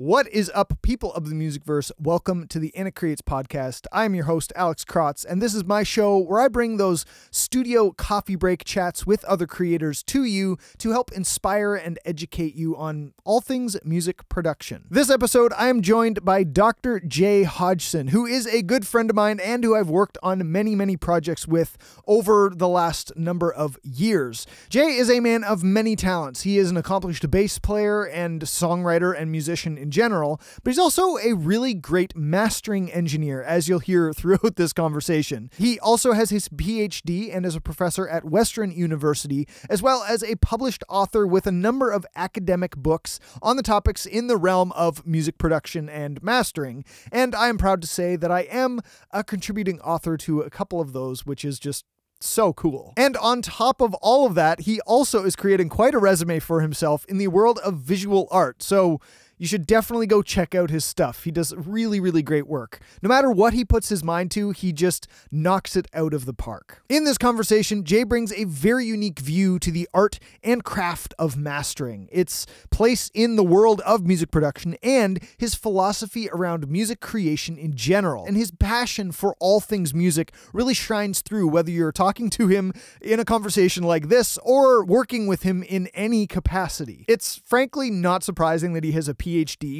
What is up, people of the Musicverse? Welcome to the ANAK Creates podcast. I am your host, Alex Krotz, and this is my show where I bring those studio coffee break chats with other creators to you to help inspire and educate you on all things music production. This episode, I am joined by Dr. J. Hodgson, who is a good friend of mine and who I've worked on many projects with over the last number of years. Jay is a man of many talents. He is an accomplished bass player and songwriter and musician in general, but he's also a really great mastering engineer, as you'll hear throughout this conversation. He also has his PhD and is a professor at Western University, as well as a published author with a number of academic books on the topics in the realm of music production and mastering. And I am proud to say that I am a contributing author to a couple of those, which is just so cool. And on top of all of that, he also is creating quite a resume for himself in the world of visual art. So you should definitely go check out his stuff. He does really great work. No matter what he puts his mind to, he just knocks it out of the park. In this conversation, Jay brings a very unique view to the art and craft of mastering, its place in the world of music production, and his philosophy around music creation in general. And his passion for all things music really shines through, whether you're talking to him in a conversation like this or working with him in any capacity. It's frankly not surprising that he has a PhD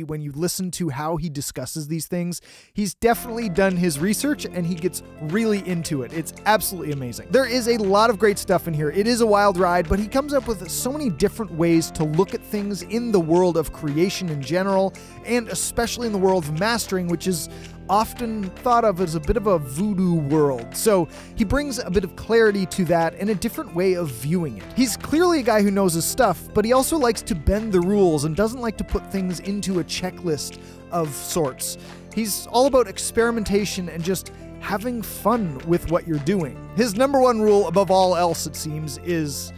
when you listen to how he discusses these things. He's definitely done his research and he gets really into it. It's absolutely amazing. There is a lot of great stuff in here. It is a wild ride, but he comes up with so many different ways to look at things in the world of creation in general, and especially in the world of mastering, which is often thought of as a bit of a voodoo world. So he brings a bit of clarity to that and a different way of viewing it. He's clearly a guy who knows his stuff, but he also likes to bend the rules and doesn't like to put things into a checklist of sorts. He's all about experimentation and just having fun with what you're doing. His number one rule above all else, it seems, is,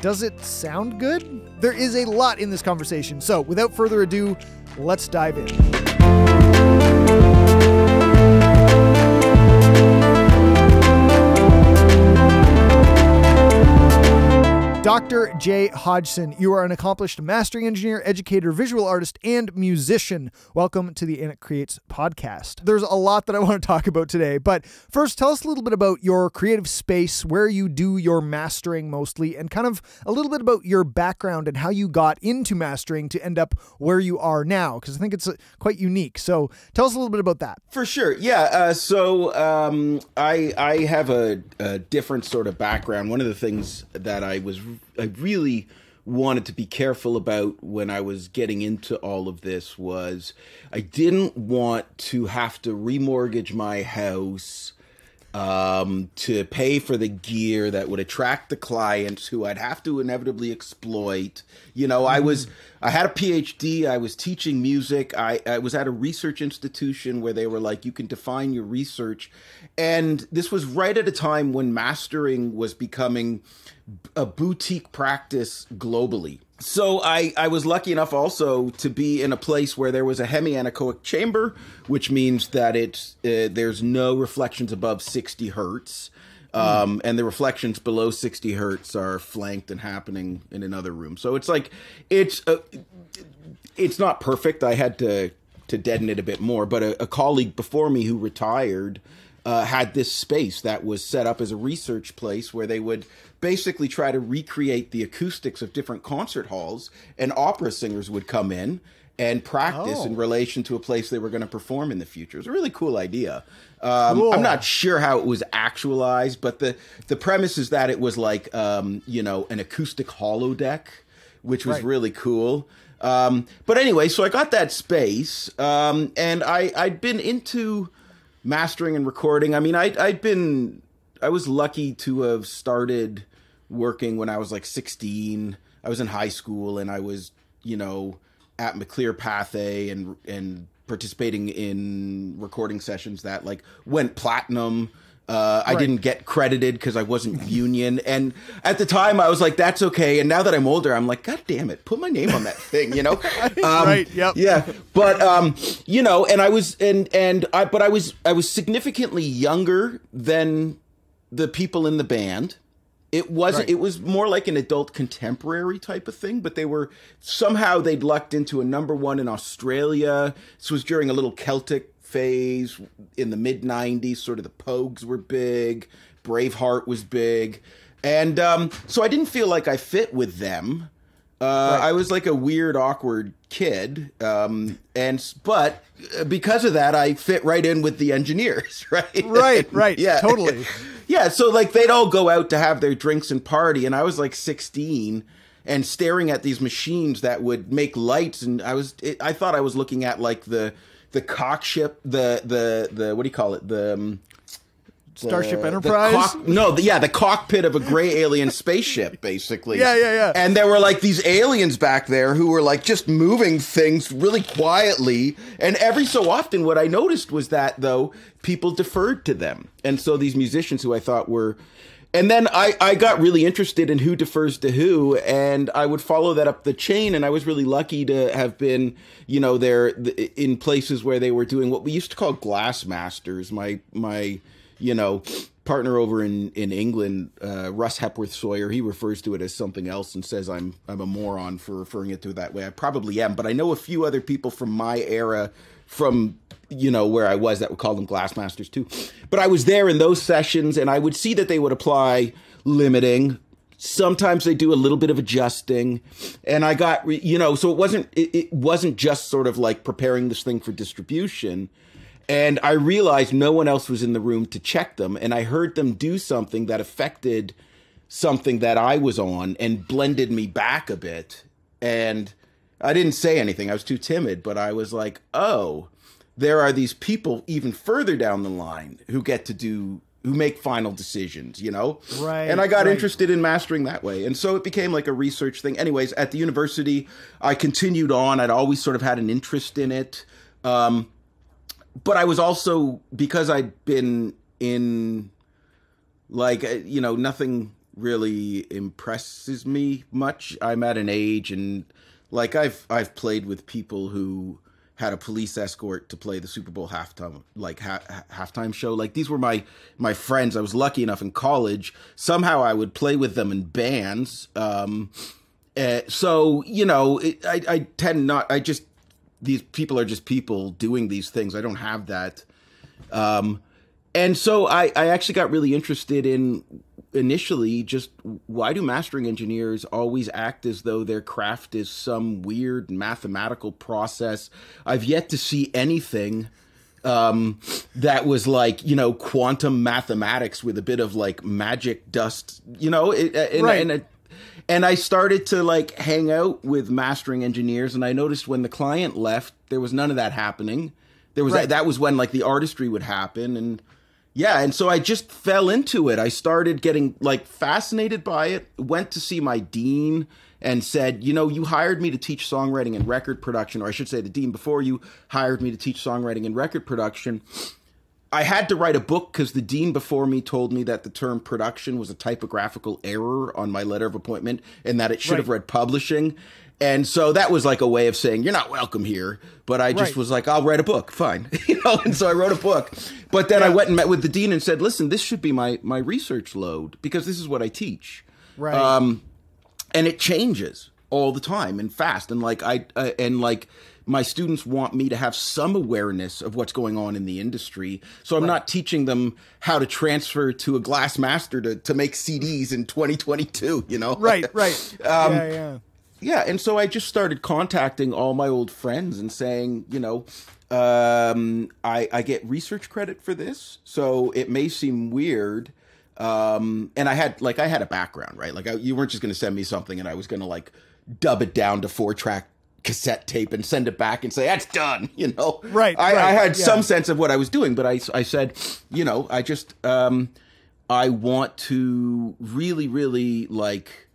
does it sound good? There is a lot in this conversation, so without further ado, let's dive in. Dr. J. Hodgson, you are an accomplished mastering engineer, educator, visual artist, and musician. Welcome to the ANAK Creates podcast. There's a lot that I want to talk about today, but first, tell us a little bit about your creative space, where you do your mastering mostly, and kind of a little bit about your background and how you got into mastering to end up where you are now, because I think it's quite unique. So tell us a little bit about that. For sure. Yeah. I have a different sort of background. One of the things that I really wanted to be careful about when I was getting into all of this was I didn't want to have to remortgage my house to pay for the gear that would attract the clients who I'd have to inevitably exploit. You know, I had a PhD, I was teaching music, I was at a research institution where they were like, you can define your research. And this was right at a time when mastering was becoming a boutique practice globally. So I was lucky enough also to be in a place where there was a hemi-anechoic chamber, which means that there's no reflections above 60 hertz. And the reflections below 60 hertz are flanked and happening in another room. So it's like, it's not perfect. I had to deaden it a bit more, but a colleague before me who retired had this space that was set up as a research place where they would basically try to recreate the acoustics of different concert halls, and opera singers would come in and practice in relation to a place they were going to perform in the future. It was a really cool idea. Cool. I'm not sure how it was actualized, but the premise is that it was like, an acoustic holodeck, which was really cool. But anyway, so I got that space, and I'd been into mastering and recording. I mean, I was lucky to have started working when I was like 16. I was in high school and I was, at McClear Pathé and participating in recording sessions that like went platinum. I didn't get credited because I wasn't union. And at the time I was like, that's okay. And now that I'm older, I'm like, God damn it, put my name on that thing, Right. Yep. Yeah. But, and I was significantly younger than the people in the band. It wasn't. Right. It was more like an adult contemporary type of thing. But they'd lucked into a #1 in Australia. This was during a little Celtic phase in the mid '90s. Sort of the Pogues were big. Braveheart was big, and so I didn't feel like I fit with them. Right. I was like a weird, awkward kid, but because of that, I fit right in with the engineers, right? Right, yeah, totally. Yeah, so like they'd all go out to have their drinks and party, and I was like 16 and staring at these machines that would make lights, and I thought I was looking at like the cockship, the what do you call it, the Starship Enterprise? The cockpit of a gray alien spaceship, basically. Yeah. And there were like these aliens back there who were like just moving things really quietly. And every so often what I noticed was that, though, people deferred to them. And so these musicians who I thought were... And then I got really interested in who defers to who, and I would follow that up the chain, and I was really lucky to have been, there in places where they were doing what we used to call glass masters. My partner over in England, Russ Hepworth Sawyer, he refers to it as something else and says I'm a moron for referring it to it that way. I probably am, but I know a few other people from my era, from where I was, that would call them glass masters too. But I was there in those sessions, and I would see that they would apply limiting. Sometimes they do a little bit of adjusting, and I got so it wasn't just sort of like preparing this thing for distribution. And I realized no one else was in the room to check them. And I heard them do something that affected something that I was on and blended me back a bit. And I didn't say anything. I was too timid. But I was like, oh, there are these people even further down the line who make final decisions, Right. And I got interested in mastering that way. And so it became like a research thing. Anyways, at the university, I continued on. I'd always sort of had an interest in it. But I was also, because I'd been in, like, nothing really impresses me much. I'm at an age, and like I've played with people who had a police escort to play the Super Bowl halftime show. Like, these were my friends. I was lucky enough in college. Somehow I would play with them in bands. So I tend not. These people are just people doing these things. I don't have that. And so I actually got really interested in, initially, just why do mastering engineers always act as though their craft is some weird mathematical process? I've yet to see anything that was like, quantum mathematics with a bit of like magic dust, Right. And I started to like hang out with mastering engineers, and I noticed when the client left, there was none of that happening. There was that was when like the artistry would happen, and so I just fell into it. I started getting like fascinated by it. Went to see my dean and said, you hired me to teach songwriting and record production, or I should say the dean before you hired me to teach songwriting and record production. I had to write a book because the dean before me told me that the term production was a typographical error on my letter of appointment and that it should have read publishing. And so that was like a way of saying, you're not welcome here. But I just was like, I'll write a book. Fine. And so I wrote a book. But then I went and met with the dean and said, listen, this should be my research load because this is what I teach. Right. And it changes all the time and fast. And like my students want me to have some awareness of what's going on in the industry. So I'm not teaching them how to transfer to a glass master to make CDs in 2022, Right. Yeah. And so I just started contacting all my old friends and saying, I get research credit for this. So it may seem weird. And I had a background, right? Like you weren't just going to send me something and I was going to like dub it down to 4-track cassette tape and send it back and say, that's done, Right. I had some sense of what I was doing, but I said, I just, I want to really, really like,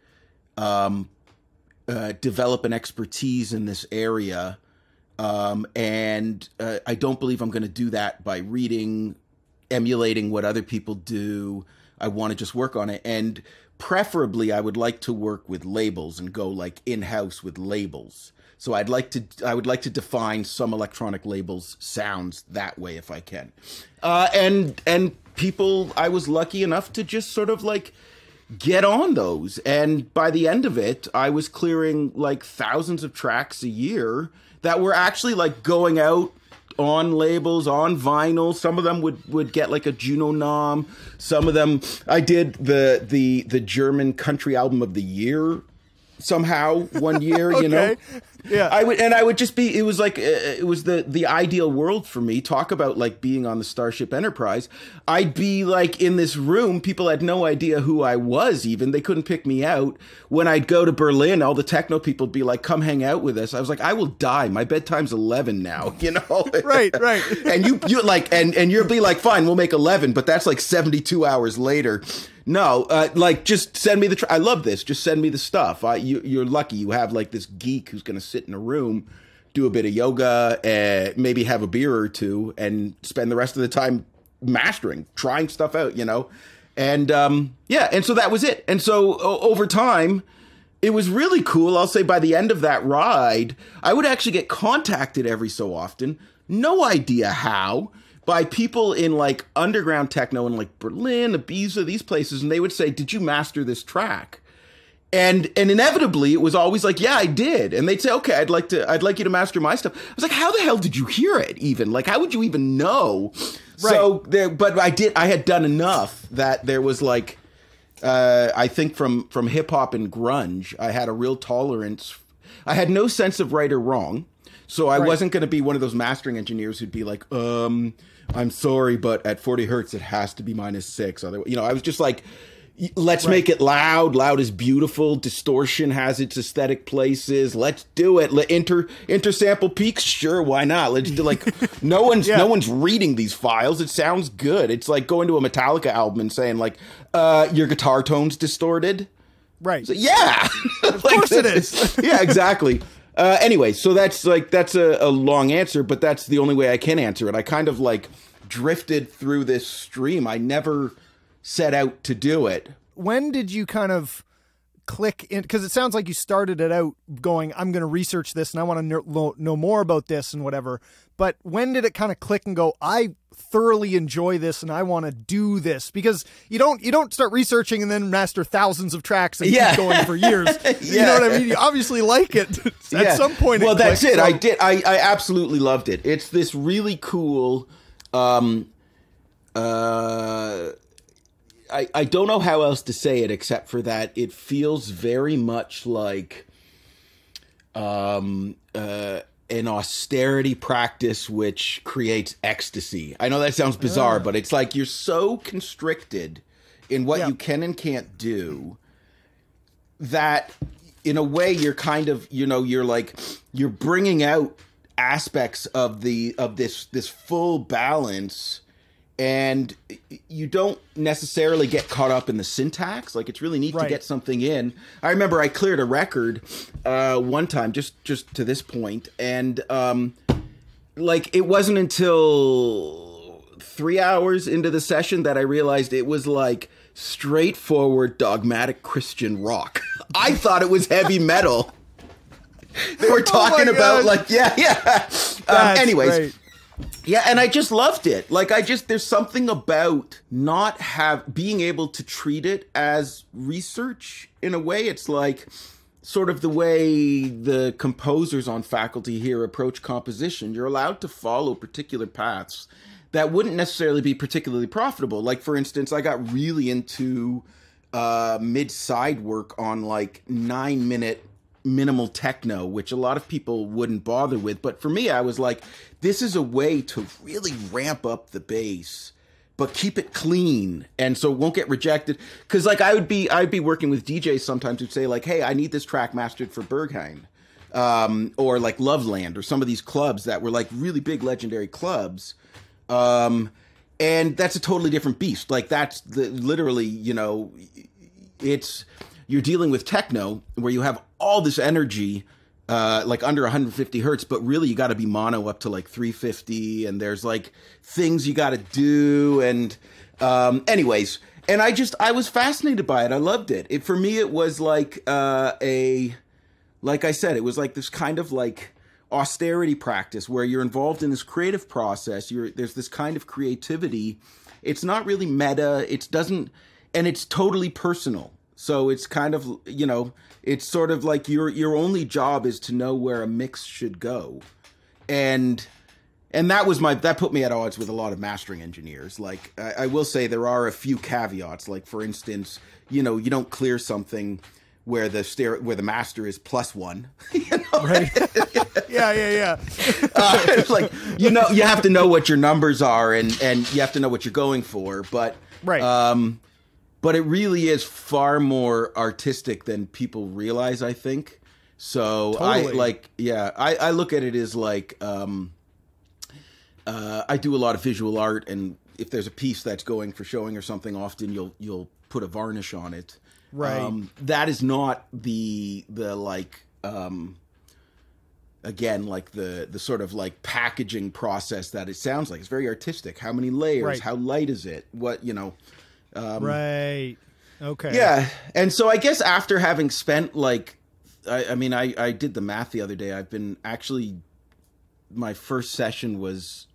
develop an expertise in this area. And I don't believe I'm going to do that by emulating what other people do. I want to just work on it. And preferably I would like to work with labels and go like in-house with labels. So I would like to define some electronic labels sounds that way if I can. And people, I was lucky enough to just sort of like get on those. And by the end of it, I was clearing like thousands of tracks a year that were actually like going out on labels, on vinyl. Some of them would get like a Juno nom. Some of them, I did the German country album of the year somehow one year, okay. you know. Yeah. I would just be, it was like, it was the ideal world for me. Talk about like being on the Starship Enterprise. I'd be like in this room. People had no idea who I was even. They couldn't pick me out. When I'd go to Berlin, all the techno people would be like, come hang out with us. I was like, I will die. My bedtime's 11 now, you know? Right. And you like, and you'll be like, fine, we'll make 11, but that's like 72 hours later. No, like just send me I love this. Just send me the stuff. You're lucky you have like this geek who's going to sit in a room, do a bit of yoga, maybe have a beer or two, and spend the rest of the time mastering, trying stuff out, you know? And yeah, and so that was it. And so over time, it was really cool. I'll say by the end of that ride, I would actually get contacted every so often, no idea how, by people in like underground techno in like Berlin, Ibiza, these places, and they would say, did you master this track? And inevitably it was always like, yeah, I did. And they'd say, okay, I'd like you to master my stuff. I was like, how the hell did you hear it even? Like, how would you even know? Right. So but I had done enough that there was like, I think from hip hop and grunge, I had a real tolerance. I had no sense of right or wrong. So I wasn't going to be one of those mastering engineers who'd be like, I'm sorry, but at 40 hertz, it has to be -6. Otherwise, you know, I was just like, let's make it loud. Loud is beautiful. Distortion has its aesthetic places. Let's do it. Intersample peaks. Sure. Why not? Let's do like, no one's reading these files. It sounds good. It's like going to a Metallica album and saying like, your guitar tone's distorted. Right. So, yeah. Of course it is. Yeah, exactly. Anyway, so that's a long answer, but that's the only way I can answer it. I kind of like drifted through this stream. I never set out to do it. When did you kind of click in? Because it sounds like you started it out going, I'm going to research this and I want to know more about this and whatever. But when did it kind of click and go, I thoroughly enjoy this and I want to do this? Because you don't start researching and then master thousands of tracks and keep going for years. You know what I mean? You obviously like it at some point. Well, that's it. So. I did. I absolutely loved it. It's this really cool, I don't know how else to say it except for that it feels very much like an austerity practice which creates ecstasy. I know that sounds bizarre, but it's like you're so constricted in what you can and can't do that in a way you're kind of, you know, you're bringing out aspects of this full balance. And you don't necessarily get caught up in the syntax. Like, it's really neat to get something in. I remember I cleared a record one time, just to this point, and like it wasn't until 3 hours into the session that I realized it was like straightforward, dogmatic Christian rock. I thought it was heavy metal. They were talking about like, anyways. Great. Yeah, and I just loved it. Like, there's something about not being able to treat it as research in a way. It's like sort of the way the composers on faculty here approach composition. You're allowed to follow particular paths that wouldn't necessarily be particularly profitable. Like, for instance, I got really into mid-side work on like 9-minute minimal techno, which a lot of people wouldn't bother with. But for me, I was like, this is a way to really ramp up the bass, but keep it clean. And so it won't get rejected. Cause like I'd be working with DJs sometimes who'd say like, hey, I need this track mastered for Berghain, or like Loveland or some of these clubs that were like really big legendary clubs. And that's a totally different beast. Like that's literally, you know, you're dealing with techno where you have all this energy, like under 150 hertz, but really you got to be mono up to like 350, and there's like things you got to do, and anyways, and I was fascinated by it. I loved it. For me, it was like like I said, it was like this kind of like austerity practice where you're involved in this creative process. There's this kind of creativity. It's not really meta. And it's totally personal. So it's kind of, you know, it's sort of like your only job is to know where a mix should go. And that put me at odds with a lot of mastering engineers. Like, I will say there are a few caveats. Like, for instance, you know, you don't clear something where the master is +1. You know? Right. Yeah. It's like, you know, you have to know what your numbers are and you have to know what you're going for. But right. But it really is far more artistic than people realize, I think. So totally. I look at it as like, I do a lot of visual art, and if there's a piece that's going for showing or something, often you'll put a varnish on it. Right. That is not the like, again, like the sort of like packaging process that it sounds like. It's very artistic. How many layers? Right. How light is it? What, you know? Right. Okay. Yeah. And so I guess after having spent like, I did the math the other day. I've been actually, my first session was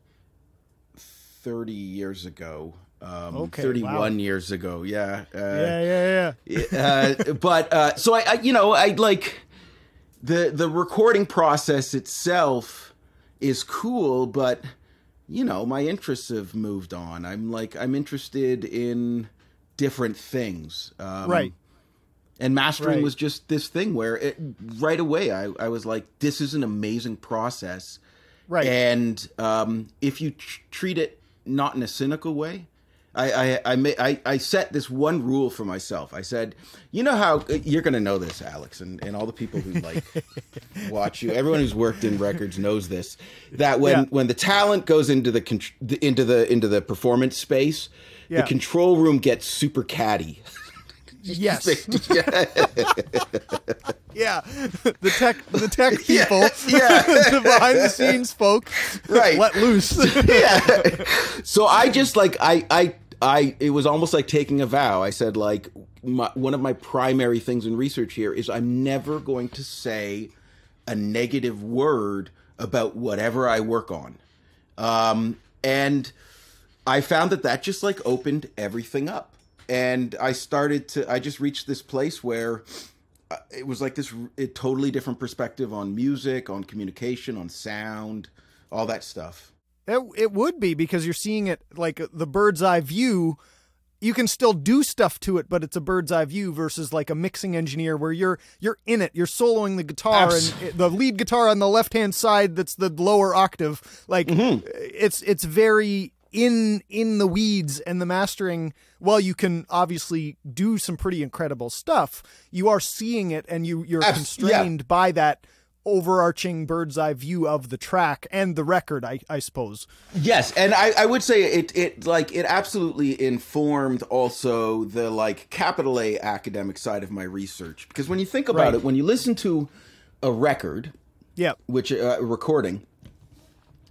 30 years ago. 31 years ago. Yeah. But so I you know, I like the recording process itself is cool, but you know, my interests have moved on. I'm interested in different things. Right. And mastering was just this thing where right away I was like, this is an amazing process. Right. And if you treat it not in a cynical way, I set this one rule for myself. I said, you know how you're going to know this, Alex, and all the people who like watch you, everyone who's worked in records knows this, that when the talent goes into the performance space, the control room gets super catty. Yes. Yeah. The tech people. The behind the scenes folk. Right. Let loose. So I just like it was almost like taking a vow. I said, like, one of my primary things in research here is I'm never going to say a negative word about whatever I work on. And I found that just like opened everything up. And I just reached this place where it was like this totally different perspective on music, on communication, on sound, all that stuff. It would be, because you're seeing it like the bird's eye view. You can still do stuff to it, but it's a bird's eye view versus like a mixing engineer where you're in it, you're soloing the guitar and the lead guitar on the left-hand side. That's the lower octave. Like it's very in the weeds, and the mastering, while you can obviously do some pretty incredible stuff, you are seeing it and you're constrained by that overarching bird's eye view of the track and the record, I suppose. Yes, and I would say it absolutely informed also the like capital A academic side of my research, because when you think about it, when you listen to a record, which recording,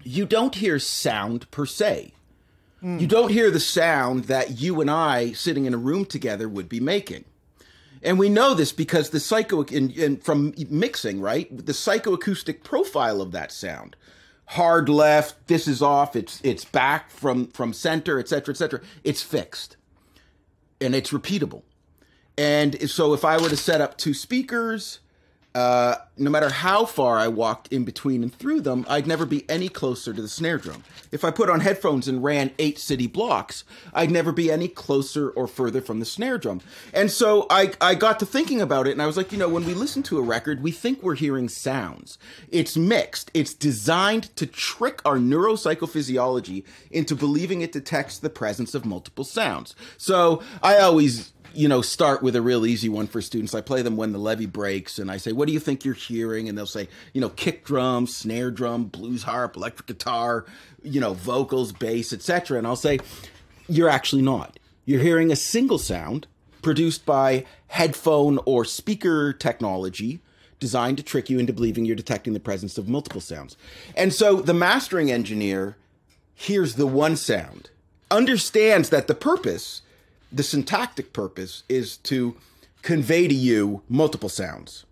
you don't hear sound per se. You don't hear the sound that you and I sitting in a room together would be making. And we know this because the from mixing, right? The psychoacoustic profile of that sound. Hard left, this is off, it's back from center, et cetera, it's fixed. And it's repeatable. And so if I were to set up two speakers, no matter how far I walked in between and through them, I'd never be any closer to the snare drum. If I put on headphones and ran 8 city blocks, I'd never be any closer or further from the snare drum. And so I got to thinking about it, and I was like, you know, when we listen to a record, we think we're hearing sounds. It's mixed. It's designed to trick our neuropsychophysiology into believing it detects the presence of multiple sounds. So I always, you know, start with a real easy one for students. I play them When the Levee Breaks, and I say, what do you think you're hearing? And they'll say, you know, kick drum, snare drum, blues harp, electric guitar, you know, vocals, bass, etc. And I'll say, you're actually not. You're hearing a single sound produced by headphone or speaker technology designed to trick you into believing you're detecting the presence of multiple sounds. And so the mastering engineer hears the one sound, understands that the syntactic purpose is to convey to you multiple sounds,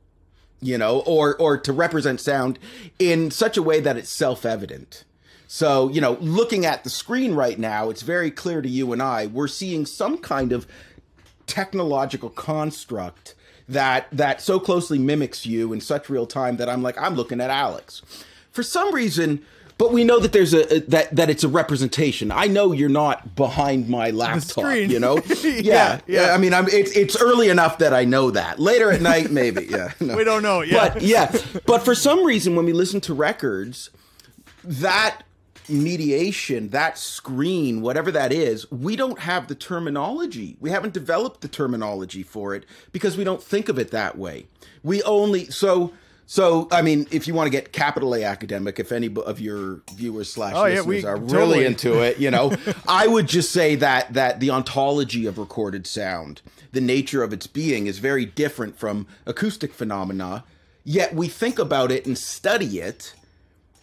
you know, or to represent sound in such a way that it's self-evident. So, you know, looking at the screen right now, it's very clear to you and I, we're seeing some kind of technological construct that so closely mimics you in such real time that I'm like, I'm looking at Alex. For some reason, but we know that there's that it's a representation. I know you're not behind my laptop, you know? Yeah. I mean, it's early enough that I know that. Later at night, maybe. Yeah. No. We don't know. Yeah. But for some reason, when we listen to records, that mediation, that screen, whatever that is, we don't have the terminology. We haven't developed the terminology for it because we don't think of it that way. We only So, I mean, if you want to get capital A academic, if any of your viewers / listeners are really into it, you know, I would just say that the ontology of recorded sound, the nature of its being is very different from acoustic phenomena, yet we think about it and study it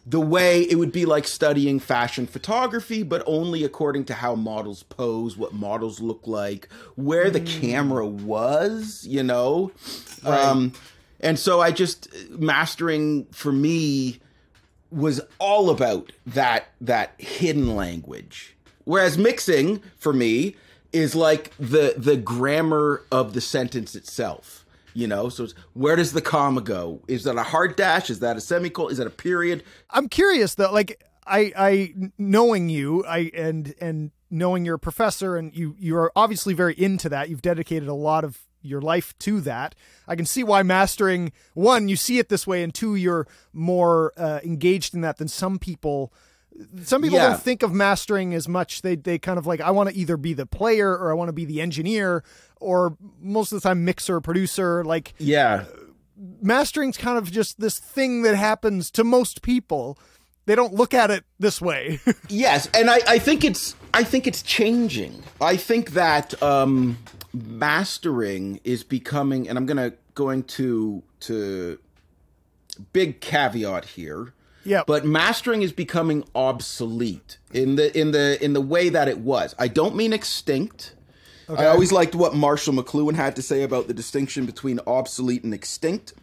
the way it would be like studying fashion photography, but only according to how models pose, what models look like, where the camera was, you know? Right. And so mastering for me was all about that hidden language. Whereas mixing for me is like the grammar of the sentence itself, you know? So it's, where does the comma go? Is that a hard dash? Is that a semicolon? Is that a period? I'm curious though, like I knowing you, and knowing you're a professor and you are obviously very into that. You've dedicated a lot of your life to that. I can see why mastering, one, you see it this way, and two, you're more engaged in that than some people. Some people don't think of mastering as much. They kind of like, I want to either be the player or I want to be the engineer, or most of the time mixer, producer. Like, mastering's kind of just this thing that happens to most people. They don't look at it this way. Yes, and I think it's changing. I think that mastering is becoming, and I'm going to big caveat here. Yeah. But mastering is becoming obsolete in the way that it was. I don't mean extinct. Okay. I always liked what Marshall McLuhan had to say about the distinction between obsolete and extinct.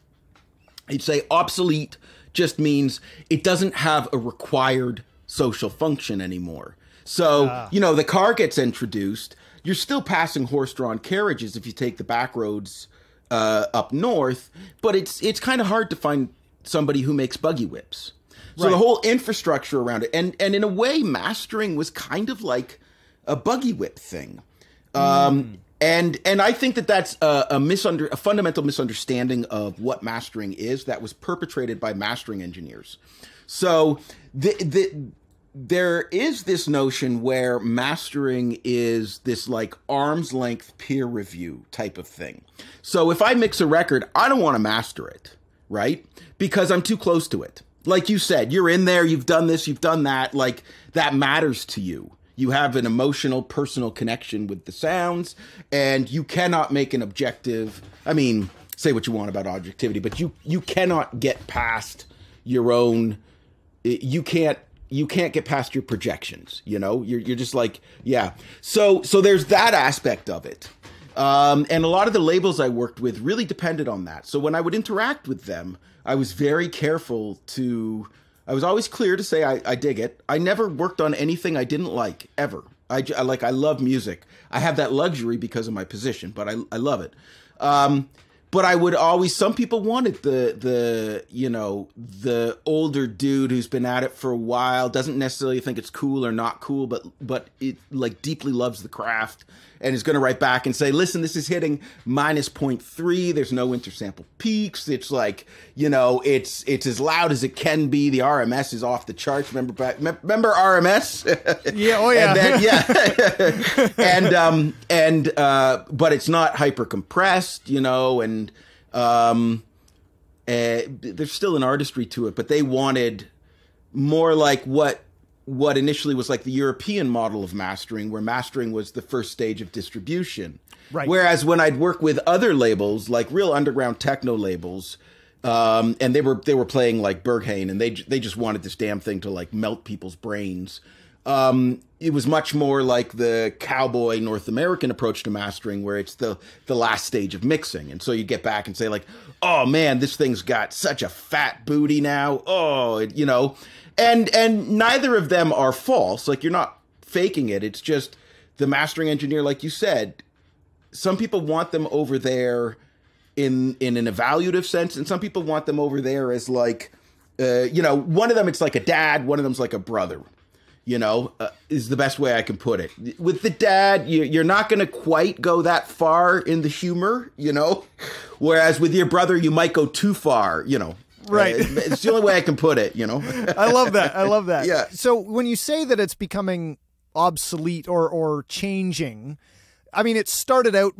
He'd say obsolete just means it doesn't have a required social function anymore. So, you know, the car gets introduced. You're still passing horse-drawn carriages if you take the back roads up north, but it's kind of hard to find somebody who makes buggy whips. So the whole infrastructure around it, and in a way, mastering was kind of like a buggy whip thing. And I think that's a fundamental misunderstanding of what mastering is that was perpetrated by mastering engineers. So there is this notion where mastering is this like arm's length peer review type of thing. So if I mix a record, I don't want to master it, right? Because I'm too close to it. Like you said, you're in there, you've done this, you've done that, like that matters to you. You have an emotional, personal connection with the sounds, and you cannot make an objective, I mean, say what you want about objectivity, but you cannot get past your own, you can't get past your projections, you know? You're just like, yeah. So there's that aspect of it. And a lot of the labels I worked with really depended on that. So when I would interact with them, I was very careful I was always clear to say I dig it. I never worked on anything I didn't like, ever. I love music. I have that luxury because of my position, but I love it. But I would always, some people wanted the older dude who's been at it for a while, doesn't necessarily think it's cool or not cool, but it like deeply loves the craft and is going to write back and say, listen, this is hitting minus 0.3. There's no intersample peaks. It's like, you know, it's as loud as it can be. The RMS is off the charts. Remember RMS? Yeah. Oh yeah. And then, but it's not hyper compressed, you know, and there's still an artistry to it, but they wanted more like what initially was like the European model of mastering, where mastering was the first stage of distribution. Right. Whereas when I'd work with other labels, like real underground techno labels, and they were playing like Berghain, and they just wanted this damn thing to like melt people's brains. It was much more like the cowboy North American approach to mastering, where it's the last stage of mixing. And so you get back and say like, oh man, this thing's got such a fat booty now. Oh, you know, and neither of them are false. Like, you're not faking it. It's just the mastering engineer, like you said, some people want them over there in an evaluative sense, and some people want them over there as like, one of them, it's like a dad, one of them's like a brother, is the best way I can put it. With the dad, you're not going to quite go that far in the humor, whereas with your brother, you might go too far, Right. It's the only way I can put it, I love that. Yeah. So when you say that it's becoming obsolete or changing, I mean, it started out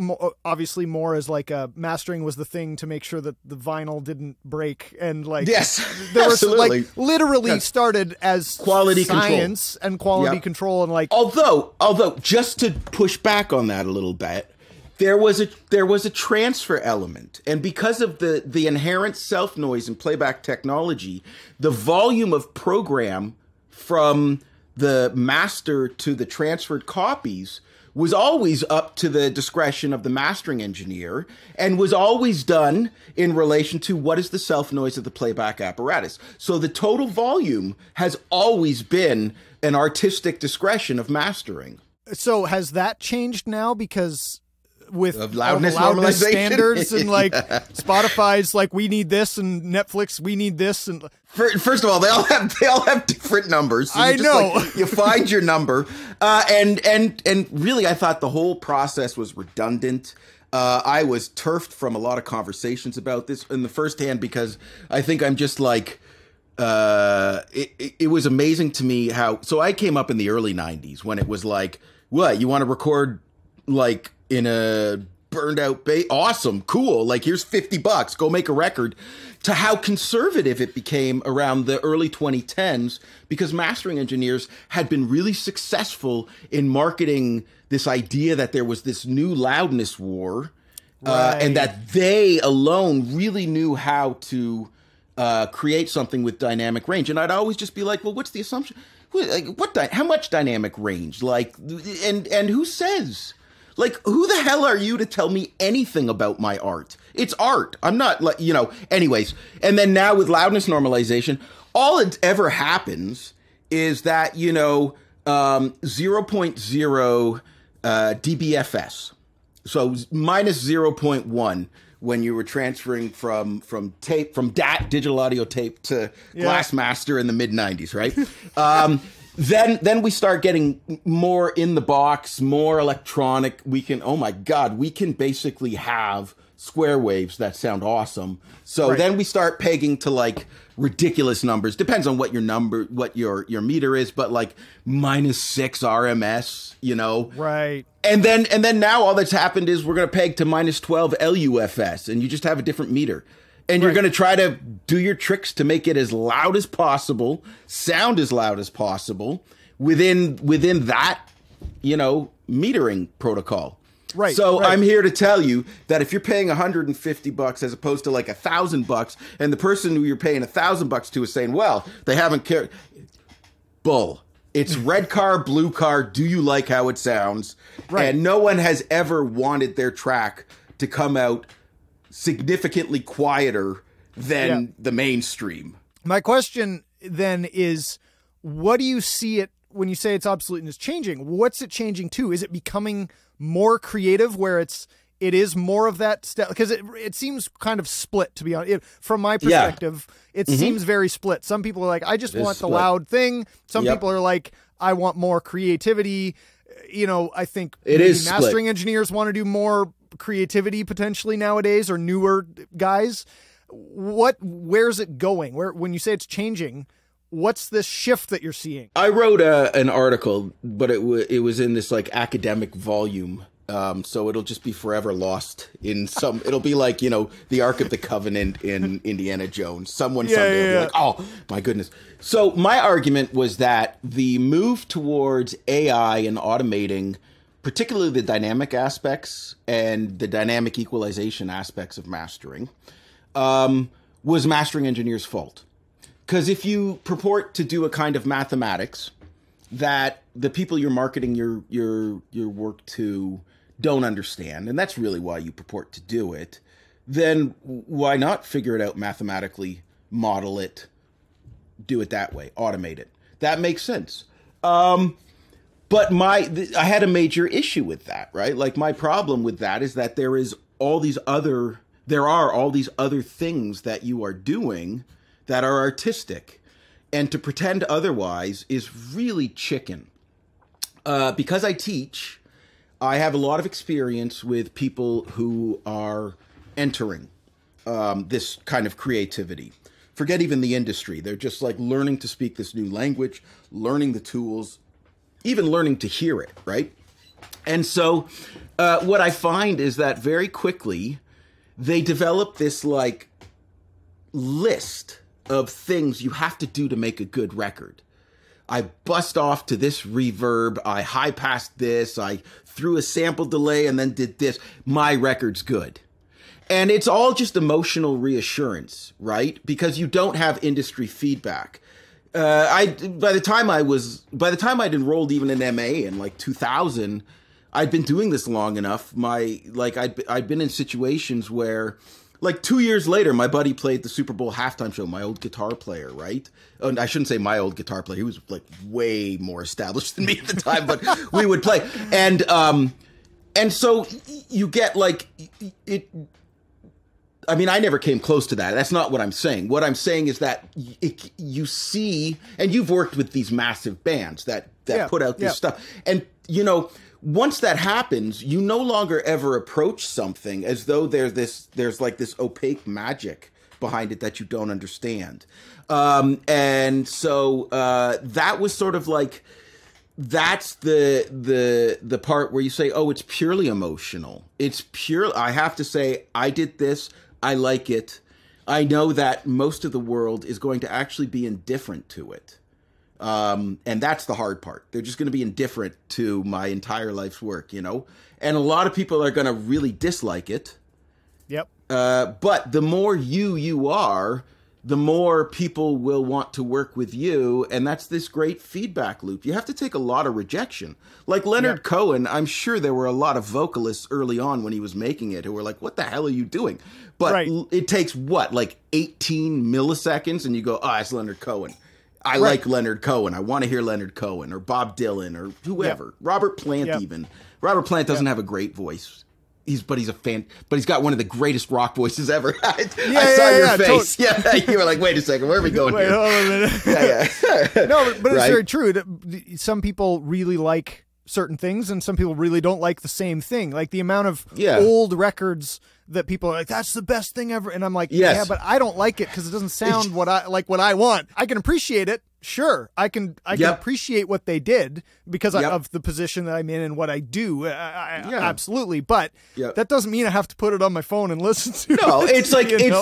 obviously more as like mastering was the thing to make sure that the vinyl didn't break, and like yes, there was absolutely. like literally started as quality science control. And quality control, and like although just to push back on that a little bit, there was a transfer element, and because of the inherent self noise in playback technology, the volume of program from the master to the transferred copies was always up to the discretion of the mastering engineer, and was always done in relation to what is the self noise of the playback apparatus. So the total volume has always been an artistic discretion of mastering. So has that changed now because with of loudness standards and like Spotify's like we need this, and Netflix we need this, and first of all they all have different numbers. So I know you find your number, and really I thought the whole process was redundant. I was turfed from a lot of conversations about this in the first hand because I think I'm just like it was amazing to me how. So I came up in the early 90s when it was like, what, you want to record like in a burned out bay? Awesome, cool. Like, here's $50, go make a record. To how conservative it became around the early 2010s because mastering engineers had been really successful in marketing this idea that there was this new loudness war, and that they alone really knew how to create something with dynamic range. And I'd always just be like, well, what's the assumption? How much dynamic range? Like, and who says? Like, who the hell are you to tell me anything about my art? It's art. I'm not like, anyways. And then now with loudness normalization, all it ever happens is that, 0.0 dBFS. So minus 0.1 when you were transferring from DAT, digital audio tape, to Glassmaster in the mid 90s, right? Then we start getting more in the box, more electronic. We can basically have square waves that sound awesome. So then we start pegging to like ridiculous numbers. Depends on what your meter is, but like -6 RMS, Right. And then now all that's happened is we're going to peg to -12 LUFS, and you just have a different meter. And you're going to try to do your tricks to make it as loud as possible, sound as loud as possible within that, metering protocol. Right. So I'm here to tell you that if you're paying $150 as opposed to like $1,000, and the person who you're paying $1,000 to is saying, well, they haven't cared. Bull. It's red car, blue car. Do you like how it sounds? Right. And no one has ever wanted their track to come out significantly quieter than the mainstream. My question then is, what do you see it when you say it's obsolete and it's changing? What's it changing to? Is it becoming more creative where it is more of that stuff? Because it seems kind of split, to be honest. From my perspective, it seems very split. Some people are like, I just want the loud thing. Some people are like, I want more creativity. I think mastering engineers want to do more creativity potentially nowadays, or newer guys. Where's it going? When you say it's changing, what's this shift that you're seeing? I wrote an article, but it was in this like academic volume. So it'll just be forever lost in some, it'll be like, the Ark of the Covenant in Indiana Jones. Someday will be like, oh my goodness. So my argument was that the move towards AI and automating, particularly the dynamic aspects and the dynamic equalization aspects of mastering, was mastering engineers' fault. Because if you purport to do a kind of mathematics that the people you're marketing your work to don't understand, and that's really why you purport to do it, then why not figure it out mathematically, model it, do it that way, automate it? That makes sense. But I had a major issue with that, right? Like my problem with that is that there are all these other things that you are doing that are artistic. And to pretend otherwise is really chicken. Because I teach, I have a lot of experience with people who are entering this kind of creativity. Forget even the industry. They're just like learning to speak this new language, learning the tools, even learning to hear it, right? And so what I find is that very quickly they develop this like list of things you have to do to make a good record. I bust off to this reverb, I high passed this, I threw a sample delay and then did this. My record's good. And it's all just emotional reassurance, right? Because you don't have industry feedback. By the time I'd enrolled even in MA in like 2000, I'd been doing this long enough. I'd been in situations where, like 2 years later, my buddy played the Super Bowl halftime show. My old guitar player, right? Oh, I shouldn't say my old guitar player. He was like way more established than me at the time, but we would play. And so you get like it. I mean, I never came close to that. That's not what I'm saying. What I'm saying is that you see, and you've worked with these massive bands that put out this stuff. And, you know, once that happens, you no longer ever approach something as though there's like this opaque magic behind it that you don't understand. And so that was sort of like, that's the part where you say, oh, it's purely emotional. It's pure. I have to say, I did this. I like it. I know that most of the world is going to actually be indifferent to it. And that's the hard part. They're just going to be indifferent to my entire life's work, you know? And a lot of people are going to really dislike it. Yep. But the more you are, the more people will want to work with you. And that's this great feedback loop. You have to take a lot of rejection. Like Leonard Cohen, I'm sure there were a lot of vocalists early on when he was making it who were like, what the hell are you doing? But it takes what, like 18 milliseconds? And you go, oh, it's Leonard Cohen. I like Leonard Cohen. I want to hear Leonard Cohen or Bob Dylan or whoever. Robert Plant even. Robert Plant doesn't have a great voice. But he's a fan. But he's got one of the greatest rock voices ever. I saw your face. Yeah, you were like, wait a second, where are we going here? Hold on a minute. No, but it's very true. Some people really like certain things, and some people really don't like the same thing. Like the amount of old records that people are like, that's the best thing ever. And I'm like, yeah, but I don't like it because it doesn't sound what I want. I can appreciate it. Sure. I can appreciate what they did because of the position that I'm in and what I do. Absolutely. But that doesn't mean I have to put it on my phone and listen to it. No, it's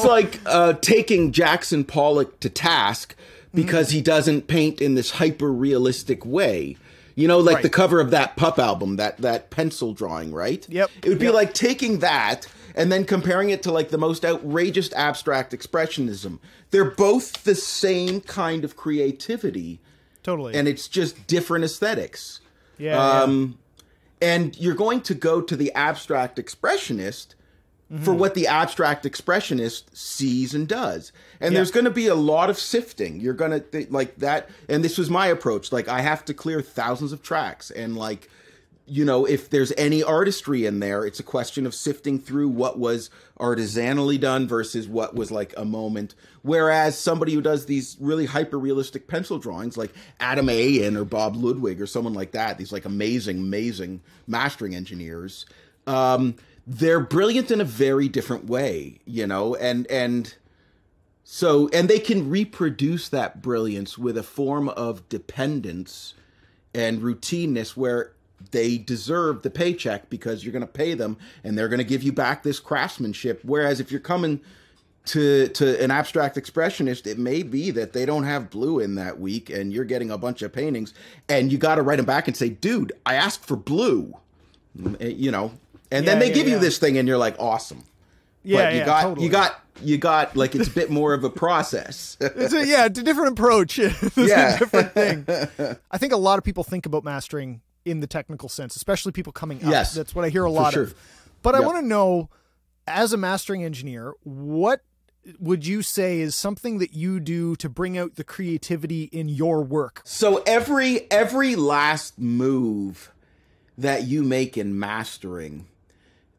like taking Jackson Pollock to task because he doesn't paint in this hyper realistic way. You know, like the cover of that Pup album, that pencil drawing, right? Yep. It would be like taking that and then comparing it to like the most outrageous abstract expressionism. They're both the same kind of creativity. Totally. And it's just different aesthetics. And you're going to go to the abstract expressionist for what the abstract expressionist sees and does. And there's going to be a lot of sifting. You're going to like that. And this was my approach. Like I have to clear thousands of tracks and like, you know, if there's any artistry in there, it's a question of sifting through what was artisanally done versus what was like a moment. Whereas somebody who does these really hyper-realistic pencil drawings like Adam Ayen or Bob Ludwig or someone like that, these like amazing mastering engineers, they're brilliant in a very different way, you know, and they can reproduce that brilliance with a form of dependence and routineness where they deserve the paycheck because you're going to pay them and they're going to give you back this craftsmanship. Whereas if you're coming to an abstract expressionist, it may be that they don't have blue in that week and you're getting a bunch of paintings and you got to write them back and say, dude, I asked for blue, you know, and then they give you this thing and you're like, awesome. But you got like, it's a bit more of a process. It's a different approach. It's a different thing. I think a lot of people think about mastering in the technical sense, especially people coming up. Yes, that's what I hear a lot of. But I want to know, as a mastering engineer, what would you say is something that you do to bring out the creativity in your work? So every last move that you make in mastering,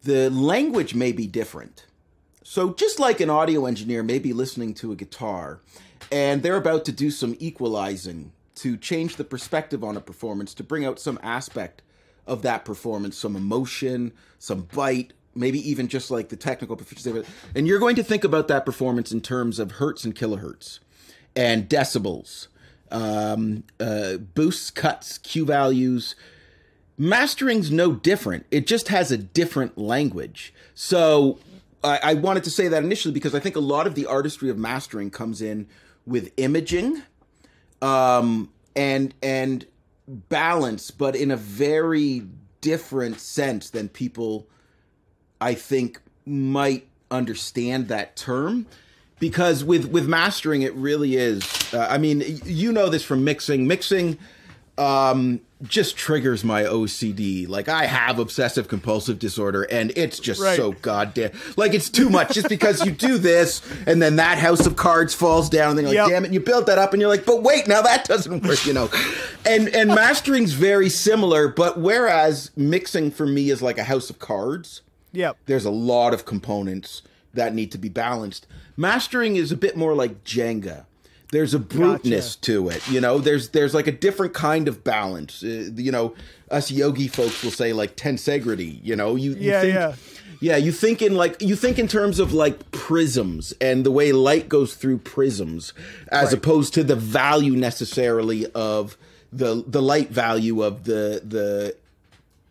the language may be different. So just like an audio engineer may be listening to a guitar and they're about to do some equalizing to change the perspective on a performance, to bring out some aspect of that performance, some emotion, some bite, maybe even just like the technical proficiency of it. And you're going to think about that performance in terms of hertz and kilohertz and decibels, boosts, cuts, Q values. Mastering's no different. It just has a different language. So I wanted to say that initially because I think a lot of the artistry of mastering comes in with imaging and balance, but in a very different sense than people, I think, might understand that term. Because with mastering, it really is, I mean, you know this from mixing. Mixing just triggers my OCD. Like, I have obsessive compulsive disorder, and it's just so goddamn, like, it's too much just because you do this and then that house of cards falls down and then you're like, damn it, and you build that up and you're like, but wait, now that doesn't work, you know. And mastering's very similar, but whereas mixing for me is like a house of cards, there's a lot of components that need to be balanced. Mastering is a bit more like Jenga. There's a bruteness to it, you know. There's like a different kind of balance. You know, us yogi folks will say like tensegrity. You know, you think in terms of like prisms and the way light goes through prisms, as opposed to the value necessarily of the light value of the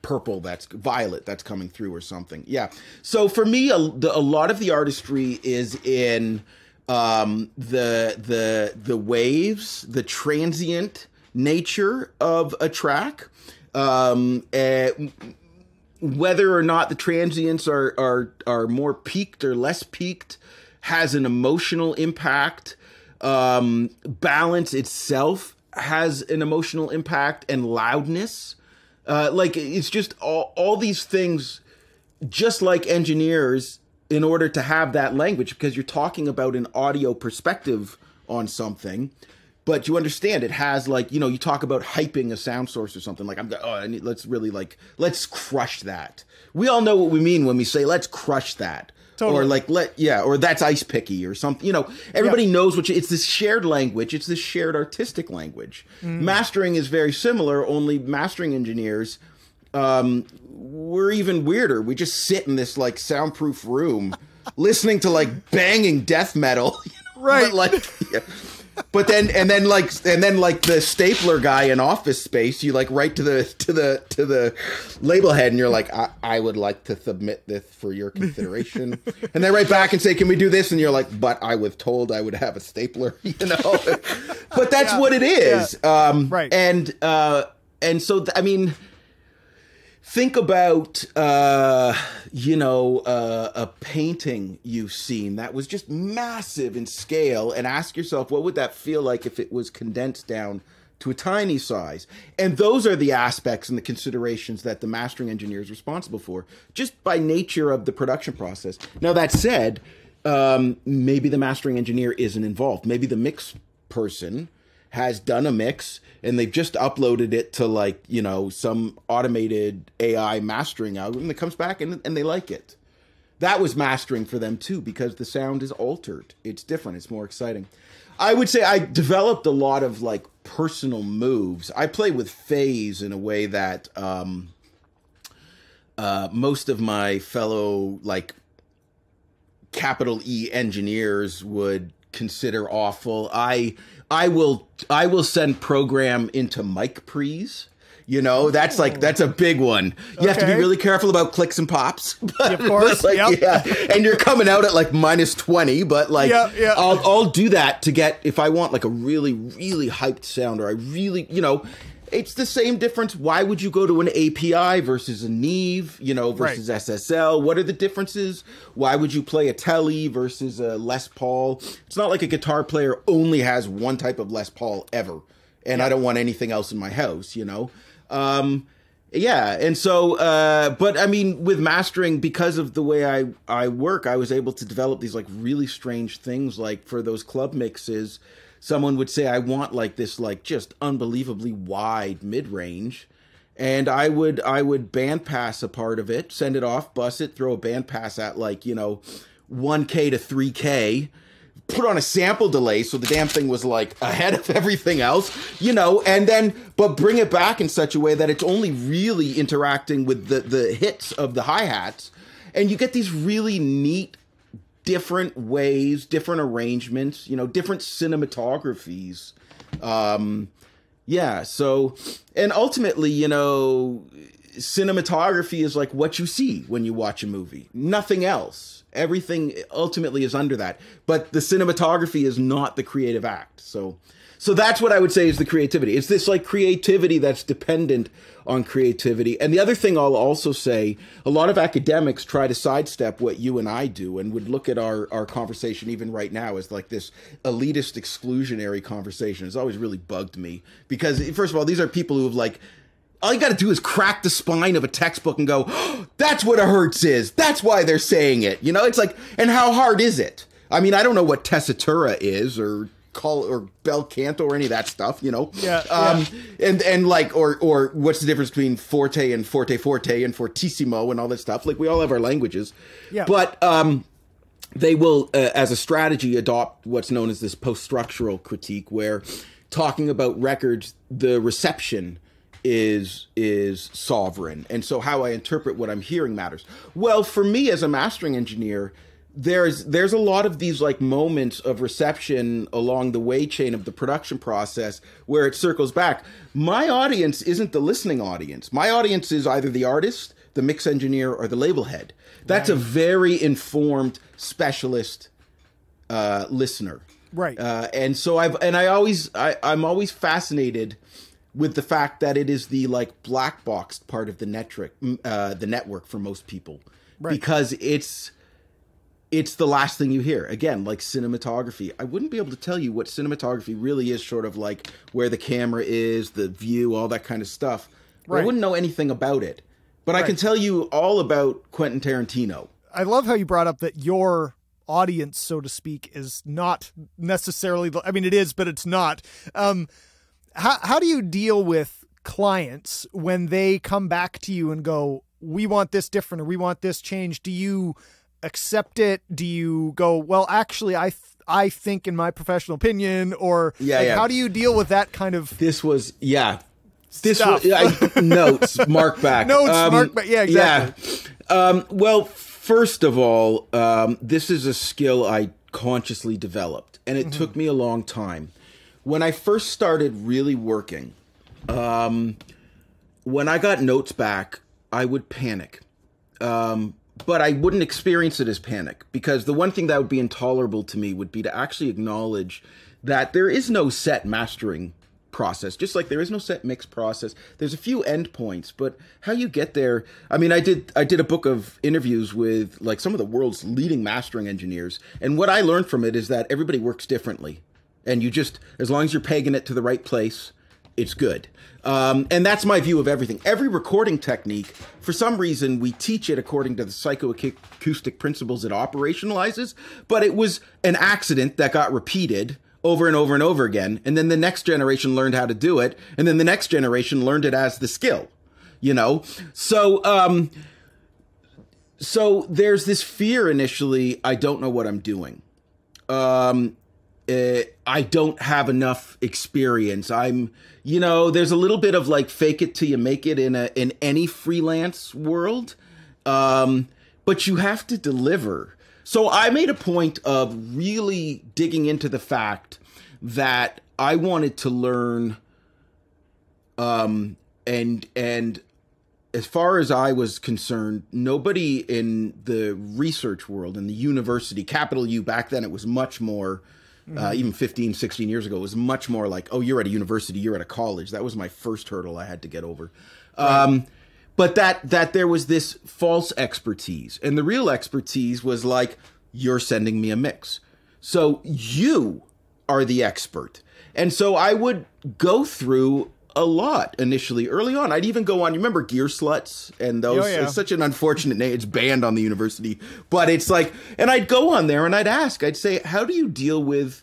purple, that's violet, that's coming through or something. Yeah. So for me, a lot of the artistry is in the waves, the transient nature of a track, whether or not the transients are more peaked or less peaked, has an emotional impact. Balance itself has an emotional impact, and loudness. Like, it's just all these things, just like engineers, in order to have that language, because you're talking about an audio perspective on something, but you understand it has, like, you know, you talk about hyping a sound source or something, like, let's crush that. We all know what we mean when we say, let's crush that. Totally. Or like, or that's ice picky or something, you know, everybody knows it's this shared language. It's this shared artistic language. Mastering is very similar, only mastering engineers, we're even weirder. We just sit in this like soundproof room listening to like banging death metal. Right. But then the stapler guy in Office Space, you like write to the label head and you're like, I would like to submit this for your consideration. And they write back and say, can we do this? And you're like, but I was told I would have a stapler, you know. But that's what it is. Right. And so I mean, think about, a painting you've seen that was just massive in scale, and ask yourself, what would that feel like if it was condensed down to a tiny size? And those are the aspects and the considerations that the mastering engineer is responsible for, just by nature of the production process. Now, that said, maybe the mastering engineer isn't involved. Maybe the mix person has done a mix and they've just uploaded it to, like, you know, some automated AI mastering algorithm that comes back and they like it. That was mastering for them too, because the sound is altered. It's different. It's more exciting. I would say I developed a lot of like personal moves. I play with phase in a way that most of my fellow like capital E engineers would consider awful. I will send program into mic pre's. You know, that's a big one. You have to be really careful about clicks and pops. But, of course, and you're coming out at like -20, but like I'll do that to get, if I want like a really, really hyped sound, or I really, you know, it's the same difference. Why would you go to an API versus a Neve, you know, versus SSL? What are the differences? Why would you play a Tele versus a Les Paul? It's not like a guitar player only has one type of Les Paul ever, and I don't want anything else in my house, you know? Yeah. And so, but I mean, with mastering, because of the way I work, I was able to develop these like really strange things. Like for those club mixes, someone would say, I want like this, like just unbelievably wide mid-range. And I would bandpass a part of it, send it off, bus it, throw a bandpass at like, 1K to 3K, put on a sample delay so the damn thing was like ahead of everything else, and then, but bring it back in such a way that it's only really interacting with the hits of the hi-hats. And you get these really neat, different ways, different arrangements, different cinematographies. Yeah. So, and ultimately, cinematography is like what you see when you watch a movie, nothing else. Everything ultimately is under that, but the cinematography is not the creative act. So that's what I would say is the creativity. It's this like creativity that's dependent on creativity. And the other thing I'll also say, a lot of academics try to sidestep what you and I do and would look at our conversation even right now as like this elitist exclusionary conversation. It's always really bugged me because, first of all, these are people who have like, all you got to do is crack the spine of a textbook and go, oh, that's what a hertz is. That's why they're saying it. It's like, and how hard is it? I mean, I don't know what tessitura is or bel canto or any of that stuff, Yeah. And like, or what's the difference between forte and forte and fortissimo and all that stuff? Like we all have our languages, yeah. But they will, as a strategy, adopt what's known as this post-structural critique, where talking about records, the reception is sovereign, and so how I interpret what I'm hearing matters. Well, for me as a mastering engineer, there's a lot of these like moments of reception along the way chain of the production process where it circles back. My audience isn't the listening audience. My audience is either the artist, the mix engineer, or the label head. That's right. A very informed specialist listener. Right. And so I'm always fascinated with the fact that it is the like black boxed part of the network for most people, right? Because it's the last thing you hear. Again, like cinematography. I wouldn't be able to tell you what cinematography really is, sort of like where the camera is, the view, all that kind of stuff. Right. I wouldn't know anything about it, but right. I can tell you all about Quentin Tarantino. I love how you brought up that your audience, so to speak, is not necessarily, I mean, it is, but it's not. How do you deal with clients when they come back to you and go, we want this different, or we want this changed? Do you accept it? Do you go, well, actually, I think in my professional opinion, or how do you deal with that kind of notes, mark back. Mark back. Yeah, exactly. Yeah. Well, first of all, this is a skill I consciously developed, and it took me a long time. When I first started really working, when I got notes back, I would panic. But I wouldn't experience it as panic, because the one thing that would be intolerable to me would be to actually acknowledge that there is no set mastering process, just like there is no set mix process. There's a few endpoints, but how you get there. I mean, I did a book of interviews with like some of the world's leading mastering engineers, and what I learned from it is that everybody works differently. And you just, as long as you're pegging it to the right place, it's good. And that's my view of everything. Every recording technique, for some reason, we teach it according to the psychoacoustic principles it operationalizes, but it was an accident that got repeated over and over and over again. And then the next generation learned how to do it. And then the next generation learned it as the skill, So, so there's this fear initially, I don't know what I'm doing. I don't have enough experience. There's a little bit of like fake it till you make it in any freelance world. But you have to deliver. So I made a point of really digging into the fact that I wanted to learn, and as far as I was concerned, nobody in the research world, in the university, capital U, back then it was much more, even 15, 16 years ago, it was much more like, oh, you're at a university, you're at a college. That was my first hurdle I had to get over. Right. But that there was this false expertise. And the real expertise was like, you're sending me a mix. So you are the expert. And so I would go through a lot initially, early on. I'd even go on, you remember Gear Sluts? And those, it's such an unfortunate name. It's banned on the university. But it's like, and I'd go on there and I'd ask, I'd say, how do you deal with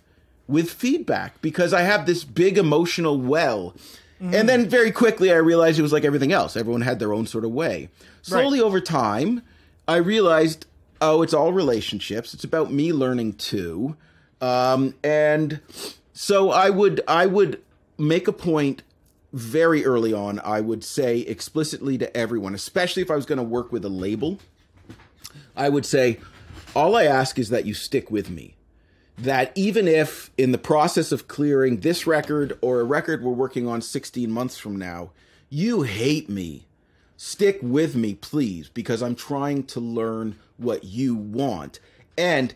feedback? Because I have this big emotional well. And then very quickly I realized it was like everything else. Everyone had their own sort of way. Slowly over time, I realized, oh, it's all relationships. It's about me learning too. And so I would make a point very early on. I would say explicitly to everyone, especially if I was going to work with a label, I would say, all I ask is that you stick with me. That even if in the process of clearing this record or a record we're working on 16 months from now, you hate me, stick with me, please, because I'm trying to learn what you want. And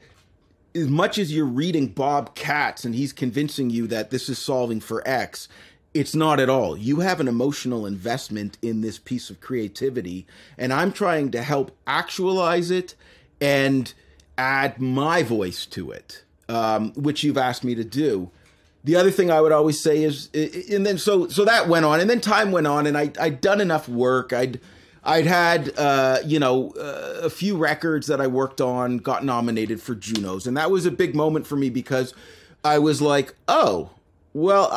as much as you're reading Bob Katz and he's convincing you that this is solving for X, it's not at all. You have an emotional investment in this piece of creativity, and I'm trying to help actualize it and add my voice to it. Which you've asked me to do. The other thing I would always say is, and then so that went on, and then time went on, and I'd done enough work. I'd had a few records that I worked on got nominated for Junos, and that was a big moment for me because I was like, oh, well,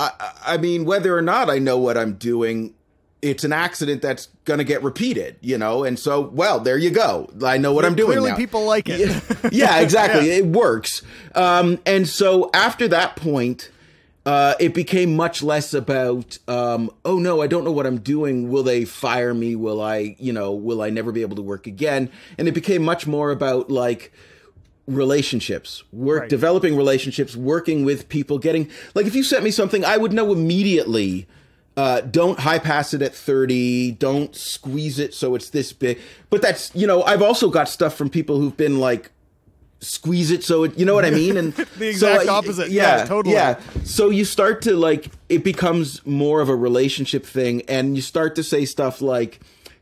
I mean, whether or not I know what I'm doing, it's an accident that's going to get repeated, and so, well, there you go. I know what I'm doing clearly now. People like it. Yeah, exactly. Yeah. It works. And so after that point, it became much less about, oh no, I don't know what I'm doing. Will they fire me? Will I never be able to work again? And it became much more about like relationships, developing relationships, working with people, getting, like if you sent me something, I would know immediately. Don't high pass it at 30. Don't squeeze it so it's this big. But that's, I've also got stuff from people who've been like, squeeze it so it, you know what I mean? And the exact opposite. Yeah, totally. Yeah. So you start to like, it becomes more of a relationship thing. And you start to say stuff like,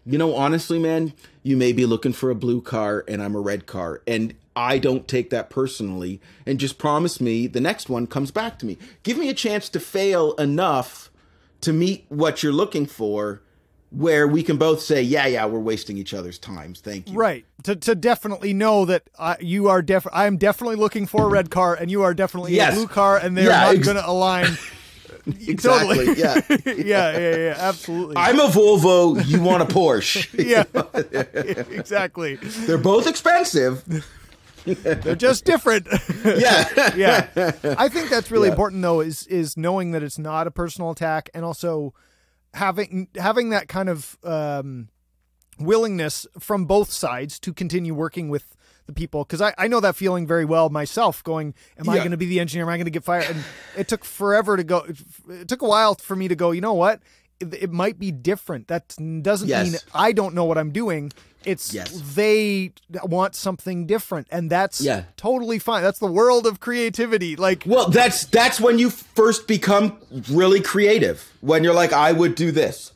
honestly, man, you may be looking for a blue car and I'm a red car. And I don't take that personally. And just promise me the next one comes back to me. Give me a chance to fail enough to meet what you're looking for, where we can both say, yeah, we're wasting each other's times. Thank you. Right. To definitely know that I'm definitely looking for a red car and you are definitely a blue car, and they're not going to align. Exactly. Totally. Yeah. yeah. Absolutely. I'm a Volvo. You want a Porsche. Yeah. Exactly. They're both expensive. They're just different. Yeah. I think that's really important though, is knowing that it's not a personal attack, and also having that kind of willingness from both sides to continue working with the people. Because I know that feeling very well myself, going, am I going to be the engineer? Am I going to get fired? And it took forever to go. It took a while for me to go, you know what? It might be different. That doesn't mean I don't know what I'm doing. It's they want something different, and that's totally fine. That's the world of creativity. Like, well, that's when you first become really creative. When you're like, I would do this.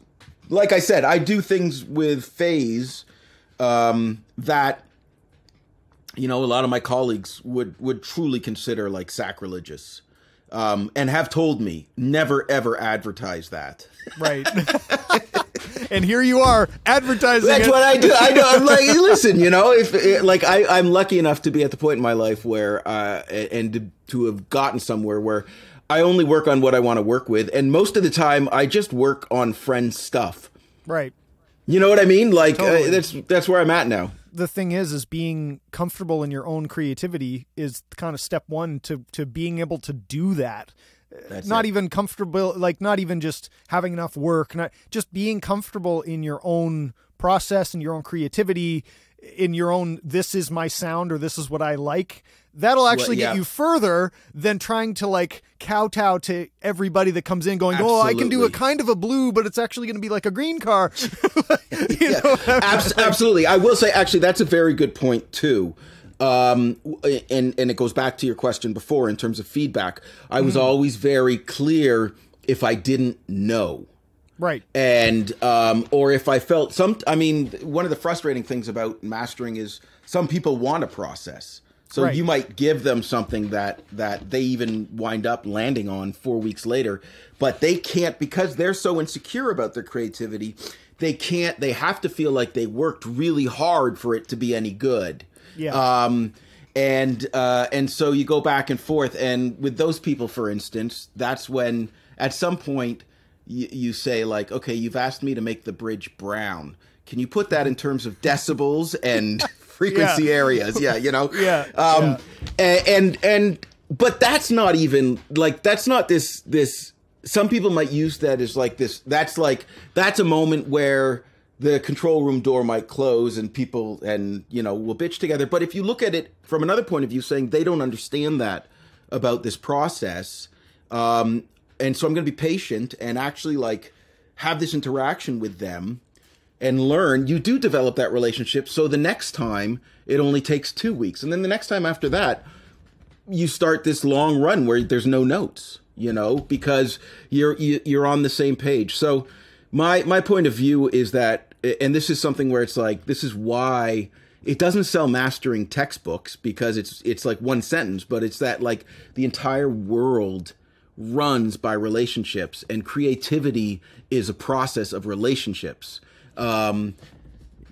Like I said, I do things with phase that a lot of my colleagues would truly consider like sacrilegious. And have told me never ever advertise that. Right. And here you are advertising. That's what I do. I know. I'm like, listen, if like I'm lucky enough to be at the point in my life where and to have gotten somewhere where I only work on what I want to work with, and most of the time I just work on friends' stuff. Right. You know what I mean? Like totally. That's where I'm at now. The thing is being comfortable in your own creativity is kind of step one to being able to do that. Not even comfortable, like not even just having enough work, not just being comfortable in your own process and your own creativity, in your own, this is my sound or this is what I like. That'll actually get you further than trying to like kowtow to everybody that comes in going, oh, I can do a kind of a blue, but it's actually going to be like a green car. Absolutely. I will say, actually, that's a very good point too. And it goes back to your question before in terms of feedback. I was always very clear if I didn't know. Right. And, or if I felt one of the frustrating things about mastering is some people want a process. So Right. you might give them something that they even wind up landing on 4 weeks later, but they can't, because they're so insecure about their creativity. They have to feel like they worked really hard for it to be any good. Yeah. And so you go back and forth. And with those people, for instance, that's when at some point you say, like, okay, you've asked me to make the bridge brown. Can you put that in terms of decibels and frequency areas? Yeah, you know? Yeah. But that's not even, like, that's not this, some people might use that as like this, that's a moment where the control room door might close and people, and, you know, will bitch together. But if you look at it from another point of view, saying they don't understand that about this process, and so I'm going to be patient and actually, like, have this interaction with them and learn, you do develop that relationship. So the next time it only takes 2 weeks. And then the next time after that, you start this long run where there's no notes, you know, because you're on the same page. So my point of view is that, and this is something where it's like, this is why it doesn't sell mastering textbooks, because it's like one sentence, but it's that, like, the entire world runs by relationships, and creativity is a process of relationships.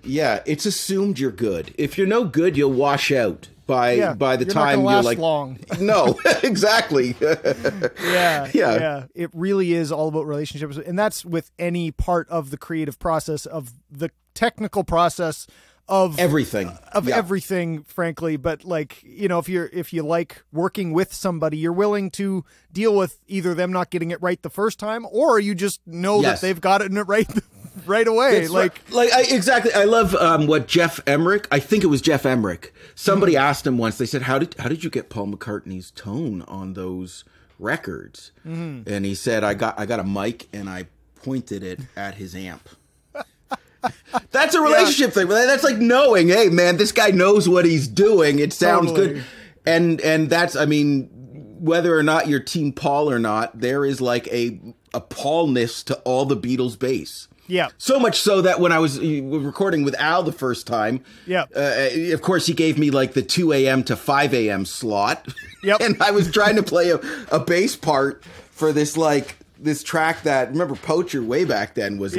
Yeah, it's assumed you're good. If you're no good, you'll wash out by the time you're like long. No, exactly. Yeah. It really is all about relationships, and that's with any part of the creative process, of the technical process of everything, everything, frankly. But, like, you know, if you like working with somebody, you're willing to deal with either them not getting it right the first time, or you just know that they've gotten it right away. It's exactly. I love what Jeff Emmerich, I think it was Jeff Emmerich. Somebody asked him once, they said, how did you get Paul McCartney's tone on those records? And he said, I got a mic and I pointed it at his amp. That's a relationship thing. That's like knowing, hey, man, this guy knows what he's doing. It sounds good. And that's, I mean, whether or not you're Team Paul or not, there is like a Paulness to all the Beatles bass. Yeah. So much so that when I was recording with Al the first time, of course, he gave me like the 2 a.m. to 5 a.m. slot. Yep. And I was trying to play a bass part for this, like, this track that, remember, Poacher way back then was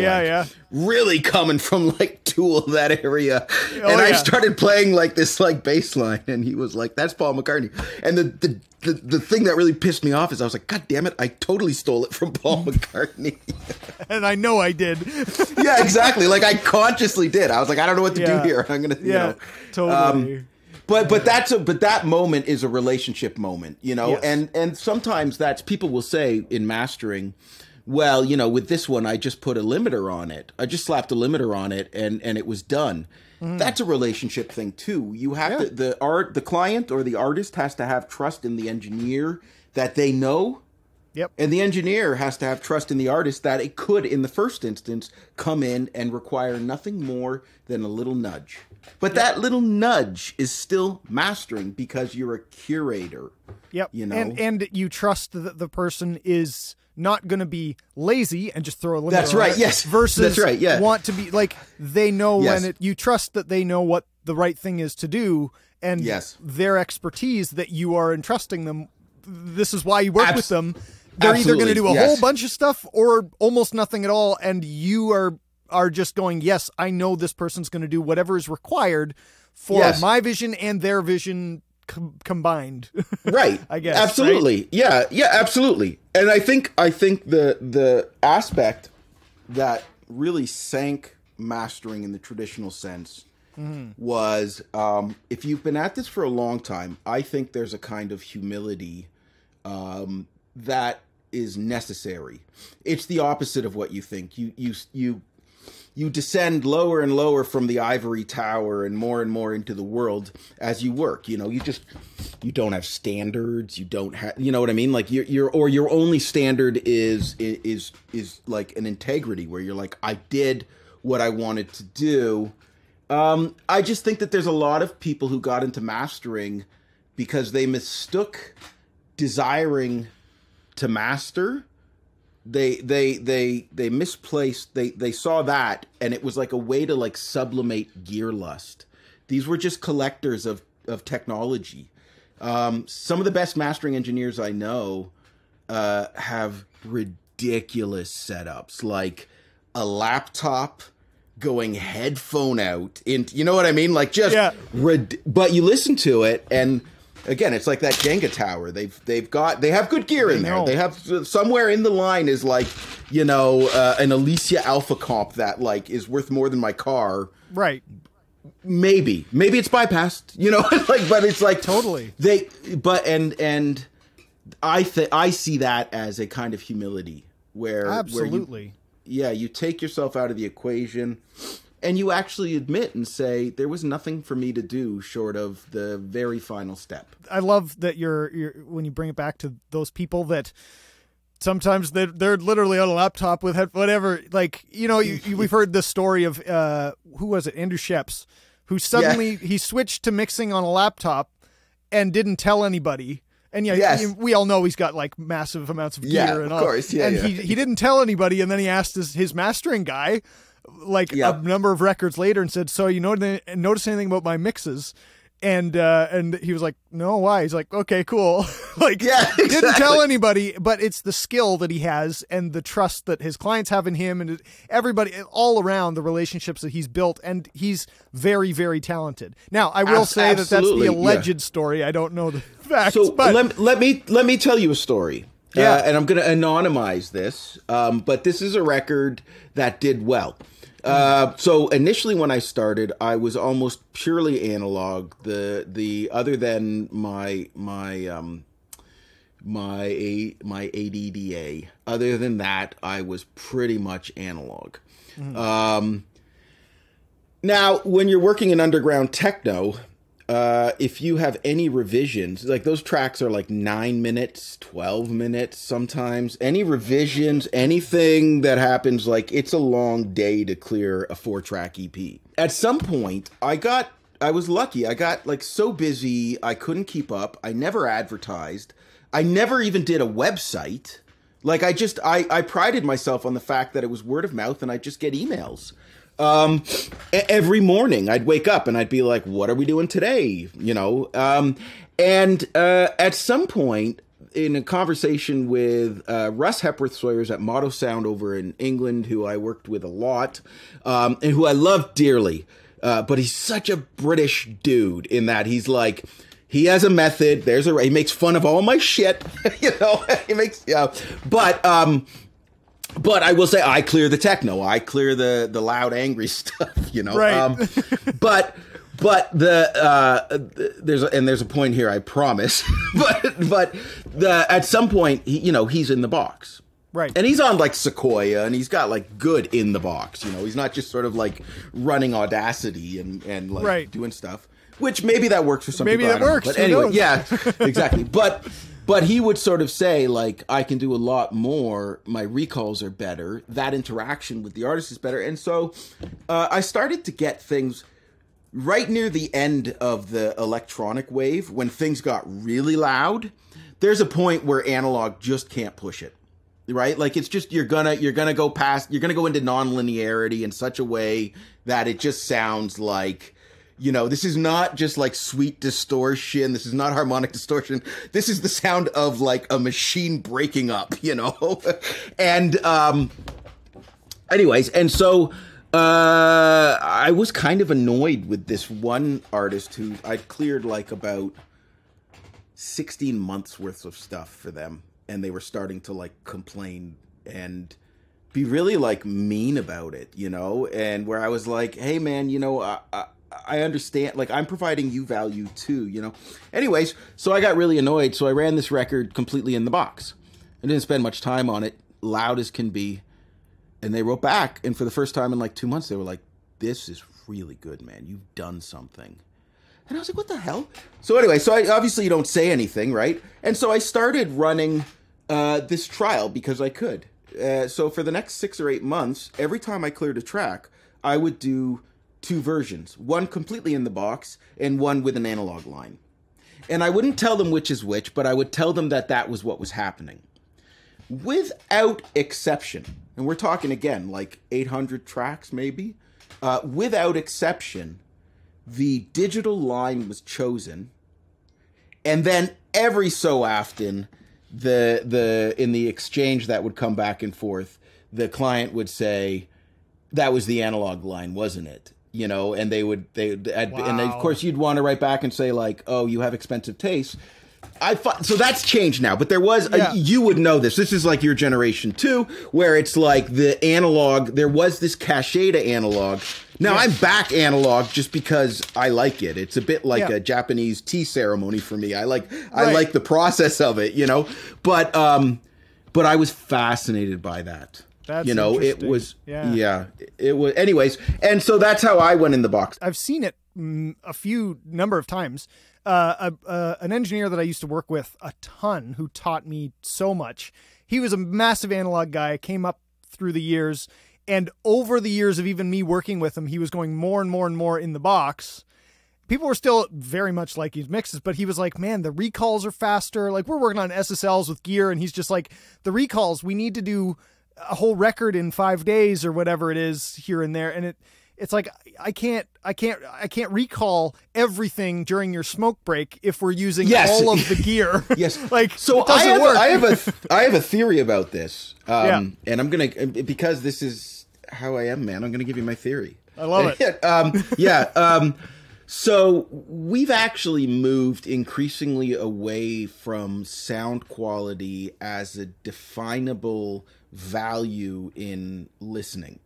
really coming from like Tool, that area. I started playing like this like bass line, and he was like, that's Paul McCartney. And the thing that really pissed me off is I was like, God damn it, I totally stole it from Paul McCartney. And I know I did. Yeah, exactly. Like, I consciously did. I was like, I don't know what to do here. I'm going to, you know. Totally. But that moment is a relationship moment, you know, and sometimes that's, people will say in mastering, well, you know, with this one, I just put a limiter on it. I just slapped a limiter on it and it was done. That's a relationship thing too. You have to, the client or the artist has to have trust in the engineer that they know. Yep. And the engineer has to have trust in the artist that it could, in the first instance, come in and require nothing more than a little nudge. But that little nudge is still mastering because you're a curator. Yep. You know? And you trust that the person is not going to be lazy and just throw a limiter That's right, on it, yes. Versus That's right, yeah. want to be, like, they know when it, you trust that they know what the right thing is to do, and their expertise that you are entrusting them. This is why you work with them. They're either going to do a whole bunch of stuff or almost nothing at all, and you are just going, yes, I know this person's going to do whatever is required for my vision and their vision combined. Right. I guess. Absolutely. Right? Yeah, absolutely. And I think the aspect that really sank mastering in the traditional sense was, if you've been at this for a long time, I think there's a kind of humility that is necessary. It's the opposite of what you think. You descend lower and lower from the ivory tower and more into the world as you work. You know, you don't have standards. You don't have, you know what I mean? Like your only standard is like an integrity where you're like, I did what I wanted to do. I just think that there's a lot of people who got into mastering because they mistook desiring to master. They misplaced, they saw that, and it was like a way to like sublimate gear lust. These were just collectors of technology. Some of the best mastering engineers I know have ridiculous setups, like a laptop going headphone out into, you know what I mean? Like just, but you listen to it and again, it's like that Jenga tower. They have good gear in there. They have somewhere in the line is like, you know, an Alicia Alpha Comp that like is worth more than my car. Right. Maybe it's bypassed, you know, like, but it's like totally and I see that as a kind of humility where absolutely. You take yourself out of the equation and you actually admit and say there was nothing for me to do short of the very final step. I love that you're when you bring it back to those people that sometimes they're literally on a laptop with whatever, like, you know, we've heard this story of who was it, Andrew Sheps, who suddenly he switched to mixing on a laptop and didn't tell anybody. And we all know he's got like massive amounts of gear and all. Of course, he didn't tell anybody, and then he asked his mastering guy like a number of records later and said, "So you notice anything about my mixes?" And he was like, "No, why?" He's like, "Okay, cool." Like, exactly. Didn't tell anybody, but it's the skill that he has and the trust that his clients have in him and everybody all around, the relationships that he's built, and he's very, very talented. Now, I will say that that's the alleged story. I don't know the facts. So but let me tell you a story. And I'm going to anonymize this, but this is a record that did well. So initially when I started, I was almost purely analog. The other than my ADDA, other than that, I was pretty much analog. Mm-hmm. Now, when you're working in underground techno, if you have any revisions, like those tracks are like 9 minutes, 12 minutes sometimes. Any revisions, anything that happens, like it's a long day to clear a 4-track EP. At some point, I was lucky. I got like so busy, I couldn't keep up. I never advertised. I never even did a website. Like I prided myself on the fact that it was word of mouth and I'd just get emails. Every morning I'd wake up and I'd be like, what are we doing today? You know? And at some point in a conversation with Russ Hepworth Sawyers at Motto Sound over in England, who I worked with a lot, and who I love dearly, but he's such a British dude in that he's like, he has a method. He makes fun of all my shit, you know, but I will say I clear the techno. I clear the loud, angry stuff, you know. Right. But there's a point here, I promise. but at some point, he's in the box. Right. And he's on like Sequoia, and he's got like good in the box. You know, he's not just sort of like running Audacity and like doing stuff. Which maybe that works for some people. Maybe that works. But anyway, yeah, exactly. But he would sort of say, like, I can do a lot more. My recalls are better. That interaction with the artist is better. And so I started to get things right near the end of the electronic wave when things got really loud. There's a point where analog just can't push it. Right? Like it's just, you're gonna go into non-linearity in such a way that it just sounds like, you know, this is not just like sweet distortion. This is not harmonic distortion. This is the sound of like a machine breaking up, you know? And anyways, and so I was kind of annoyed with this one artist who I'd cleared like about 16 months worth of stuff for them. And they were starting to like complain and be really like mean about it, you know? And where I was like, hey man, you know, I understand, like, I'm providing you value too, you know? Anyways, so I got really annoyed, so I ran this record completely in the box. I didn't spend much time on it, loud as can be. And they wrote back, and for the first time in like 2 months, they were like, this is really good, man. You've done something. And I was like, what the hell? So anyway, so I obviously you don't say anything, right? And so I started running this trial because I could. So for the next 6 or 8 months, every time I cleared a track, I would do 2 versions, one completely in the box and one with an analog line. And I wouldn't tell them which is which, but I would tell them that was what was happening. Without exception, and we're talking again like 800 tracks maybe, without exception, the digital line was chosen, and then every so often, in the exchange that would come back and forth, the client would say, "That was the analog line, wasn't it?" You know, and wow. And of course you'd want to write back and say like, "Oh, you have expensive taste." So that's changed now, but there was, you would know this. This is like your generation too, where it's like the analog, there was this cachet to analog. Now I'm back analog just because I like it. It's a bit like a Japanese tea ceremony for me. I like the process of it, you know, but I was fascinated by that. That's you know, it was, it was anyways. And so that's how I went in the box. I've seen it a number of times. An engineer that I used to work with a ton who taught me so much. He was a massive analog guy, came up through the years, and over the years of even me working with him, he was going more and more and more in the box. People were still very much like his mixes, but he was like, man, the recalls are faster. Like, we're working on SSLs with gear, and he's just like, the recalls, we need to do a whole record in 5 days or whatever it is here and there. And it's like, I can't recall everything during your smoke break if we're using all of the gear. Yes. Like, so I have a theory about this. And I'm going to, because this is how I am, man, I'm going to give you my theory. I love it. So we've actually moved increasingly away from sound quality as a definable value in listening.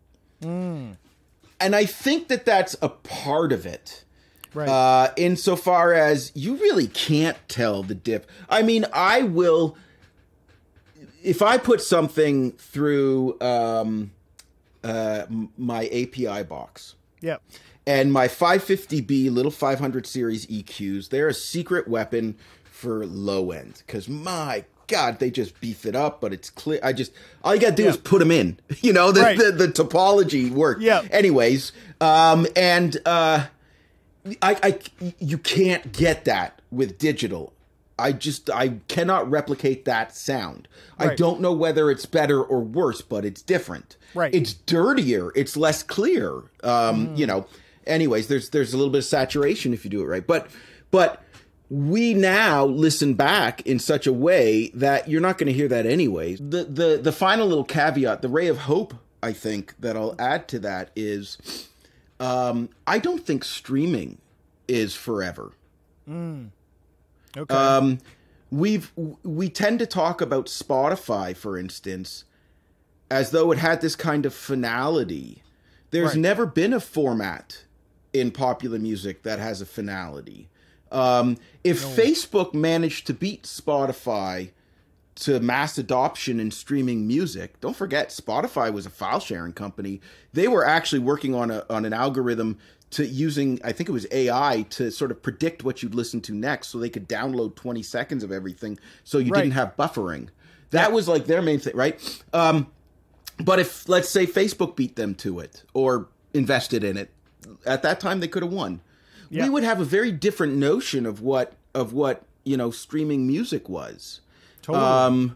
And I think that that's a part of it. Right. Insofar as you really can't tell the diff. I mean, I will, if I put something through my API box. Yep. And my 550B little 500 series EQs, they're a secret weapon for low end. Because my God, they just beef it up, but it's clear. All you gotta do is put them in. You know, the topology work. Yeah. Anyways, you can't get that with digital. I cannot replicate that sound. Right. I don't know whether it's better or worse, but it's different. Right. It's dirtier. It's less clear. You know. Anyways, there's a little bit of saturation if you do it right. But we now listen back in such a way that you're not going to hear that anyways. The final little caveat, the ray of hope, I think, that I'll add to that is I don't think streaming is forever. Okay. We tend to talk about Spotify, for instance, as though it had this kind of finality. There's never been a format in popular music that has a finality. If Facebook managed to beat Spotify to mass adoption in streaming music, don't forget Spotify was a file sharing company. They were actually working on an algorithm to using, I think it was AI, to sort of predict what you'd listen to next, so they could download 20 seconds of everything, so you didn't have buffering. That was like their main thing, right? But if, let's say, Facebook beat them to it or invested in it, at that time they could have won. Yeah. We would have a very different notion of what you know, streaming music was. Totally.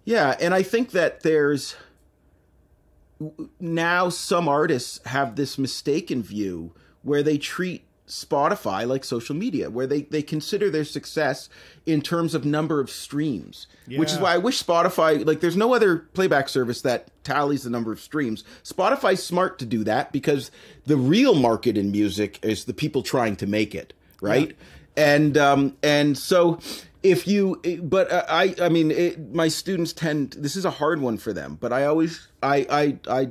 Yeah, and I think that there's now some artists have this mistaken view where they treat Spotify like social media, where they consider their success in terms of number of streams, which is why I wish Spotify, like, there's no other playback service that tallies the number of streams. Spotify's smart to do that because the real market in music is the people trying to make it, right? Yeah. And so if you, but I mean, my students this is a hard one for them, but I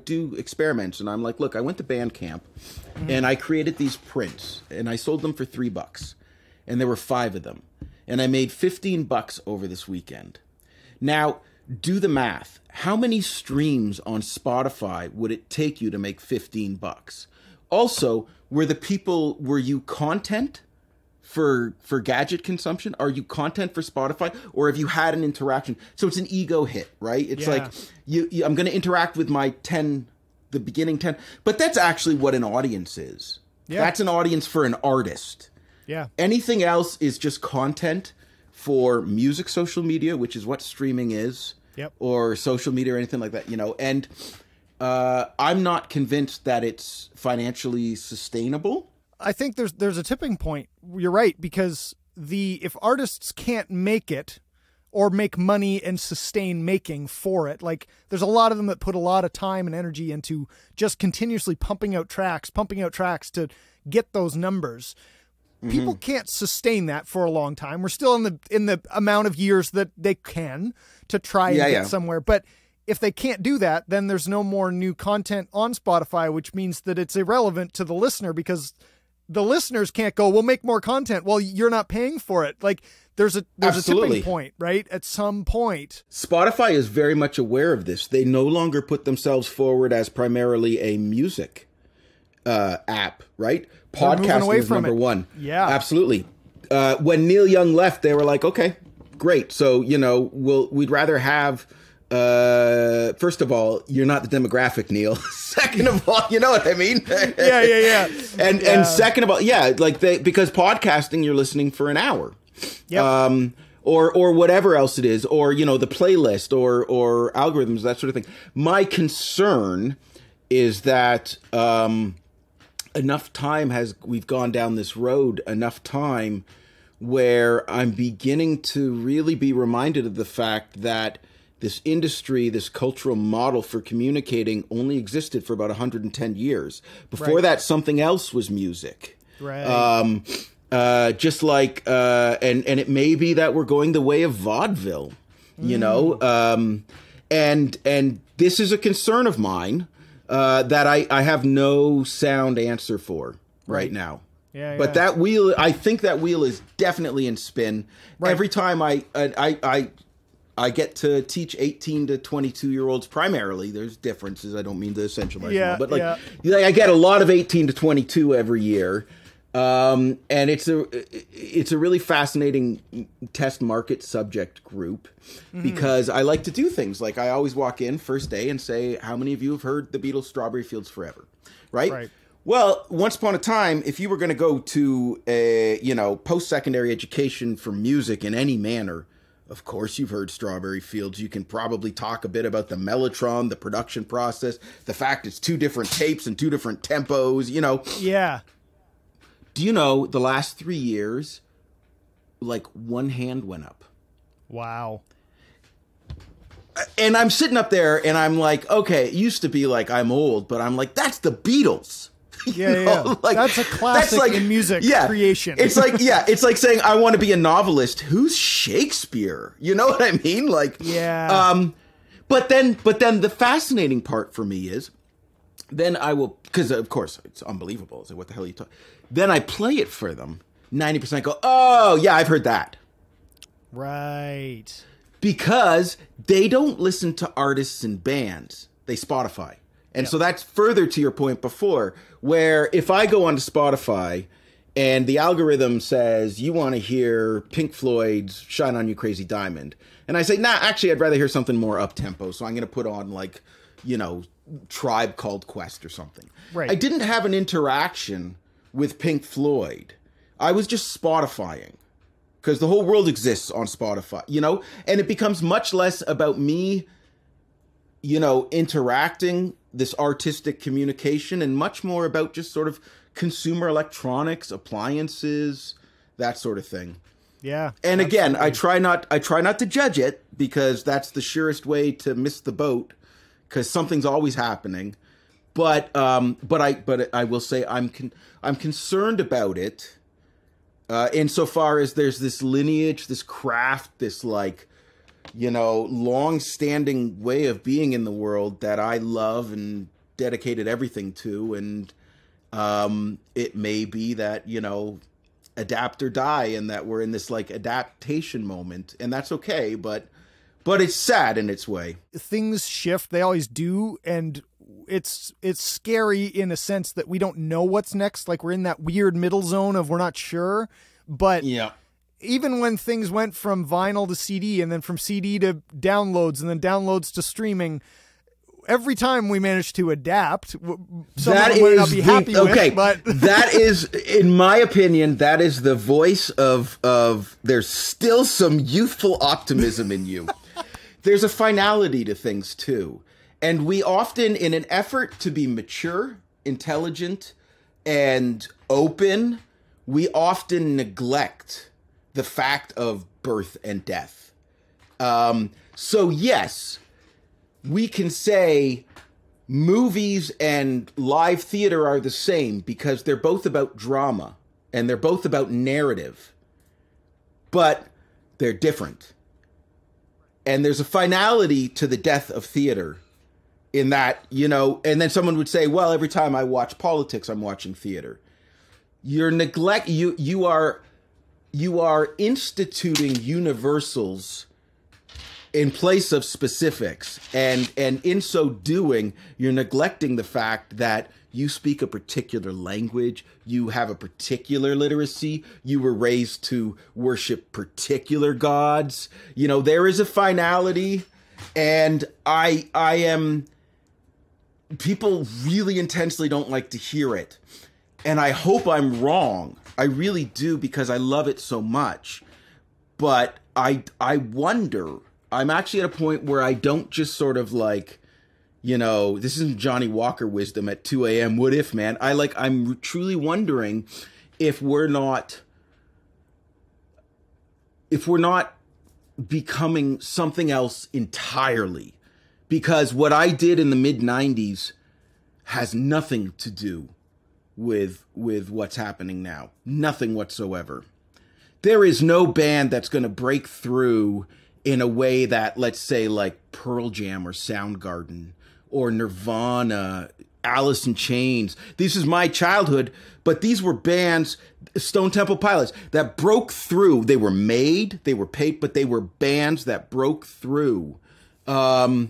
do experiments, and I'm like, look, I went to Bandcamp and I created these prints and I sold them for $3, and there were 5 of them, and I made $15 over this weekend. Now, do the math. How many streams on Spotify would it take you to make $15? Also, were you content for gadget consumption? Are you content for Spotify, or have you had an interaction? So it's an ego hit, right? It's like I'm going to interact with my 10, the beginning 10, but that's actually what an audience is. Yeah. That's an audience for an artist. Yeah. Anything else is just content for music, social media, which is what streaming is, or social media or anything like that, you know. And I'm not convinced that it's financially sustainable. I think there's a tipping point. You're right, because if artists can't make it or make money and sustain making for it, like there's a lot of them that put a lot of time and energy into just continuously pumping out tracks to get those numbers. People can't sustain that for a long time. We're still in the amount of years that they can to try and get somewhere. But if they can't do that, then there's no more new content on Spotify, which means that it's irrelevant to the listener, because the listeners can't go, we'll make more content. Well, you're not paying for it. Like there's a tipping point, right? At some point. Spotify is very much aware of this. They no longer put themselves forward as primarily a music app, right? Podcasting is number one. Yeah, absolutely. When Neil Young left, they were like, okay, great. So, we'd rather have, first of all, you're not the demographic, Neil. Second of all, you know what I mean? Yeah. And second of all, because podcasting, you're listening for an hour. Yep. Or whatever else it is, or, the playlist or algorithms, that sort of thing. My concern is that, we've gone down this road enough time where I'm beginning to really be reminded of the fact that this industry, this cultural model for communicating only existed for about 110 years. Before that, something else was music. Right. Just like, and it may be that we're going the way of vaudeville, and this is a concern of mine. That I have no sound answer for right now. But that wheel, I think that wheel is definitely in spin. Right. Every time I get to teach 18 to 22-year-olds primarily. There's differences. I don't mean to essentialize them, but I get a lot of 18 to 22 every year. And it's a really fascinating test market subject group because I like to do things like I always walk in first day and say, how many of you have heard the Beatles' Strawberry Fields Forever? Right. Well, once upon a time, if you were going to go to a, post-secondary education for music in any manner, of course, you've heard Strawberry Fields. You can probably talk a bit about the mellotron, the production process, the fact it's two different tapes and two different tempos, Yeah. Do you know the last 3 years, like one hand went up? Wow. And I'm sitting up there and I'm like, okay, it used to be like I'm old, but I'm like, that's the Beatles. Yeah. Like, that's a classic in music creation. It's like, it's like saying I want to be a novelist. Who's Shakespeare? You know what I mean? Like, but then the fascinating part for me is then I will, because of course it's unbelievable. It's like, what the hell are you talking? Then I play it for them. 90% go, oh, yeah, I've heard that. Right. Because they don't listen to artists and bands. They Spotify. And so that's further to your point before, where if I go onto Spotify and the algorithm says, you want to hear Pink Floyd's Shine On You Crazy Diamond. And I say, nah, actually, I'd rather hear something more up-tempo. So I'm going to put on like, Tribe Called Quest or something. Right. I didn't have an interaction with Pink Floyd. I was just Spotifying because the whole world exists on Spotify, and it becomes much less about me, interacting, this artistic communication, and much more about just sort of consumer electronics, appliances, that sort of thing. Yeah. And again, I try not to judge it because that's the surest way to miss the boat because something's always happening. But I will say I'm concerned about it insofar as there's this lineage, this craft, this long-standing way of being in the world that I love and dedicated everything to, and it may be that adapt or die, and that we're in this adaptation moment, and that's okay, but it's sad in its way. Things shift; they always do, and it's scary in a sense that we don't know what's next. Like we're in that weird middle zone of we're not sure. But even when things went from vinyl to CD and then from CD to downloads and then downloads to streaming, every time we managed to adapt, someone might not be happy with. But that is, in my opinion, that is the voice of there's still some youthful optimism in you. There's a finality to things too. And we often, in an effort to be mature, intelligent, and open, we often neglect the fact of birth and death. So yes, we can say movies and live theater are the same because they're both about drama and they're both about narrative, but they're different. And there's a finality to the death of theater in that, you know, and then someone would say, well, every time I watch politics, I'm watching theater. You are instituting universals in place of specifics. And in so doing, you're neglecting the fact that you speak a particular language, you have a particular literacy, you were raised to worship particular gods. You know, there is a finality, and people really intensely don't like to hear it. And I hope I'm wrong. I really do, because I love it so much. But I wonder, I'm actually at a point where I don't just sort of like, you know, this isn't Johnny Walker wisdom at 2 a.m. What if, man? I'm truly wondering if we're not becoming something else entirely. Because what I did in the mid-90s has nothing to do with what's happening now. Nothing whatsoever. There is no band that's going to break through in a way that, let's say, like Pearl Jam or Soundgarden or Nirvana, Alice in Chains. This is my childhood, but these were bands, Stone Temple Pilots, that broke through. They were made, they were paid, but they were bands that broke through. And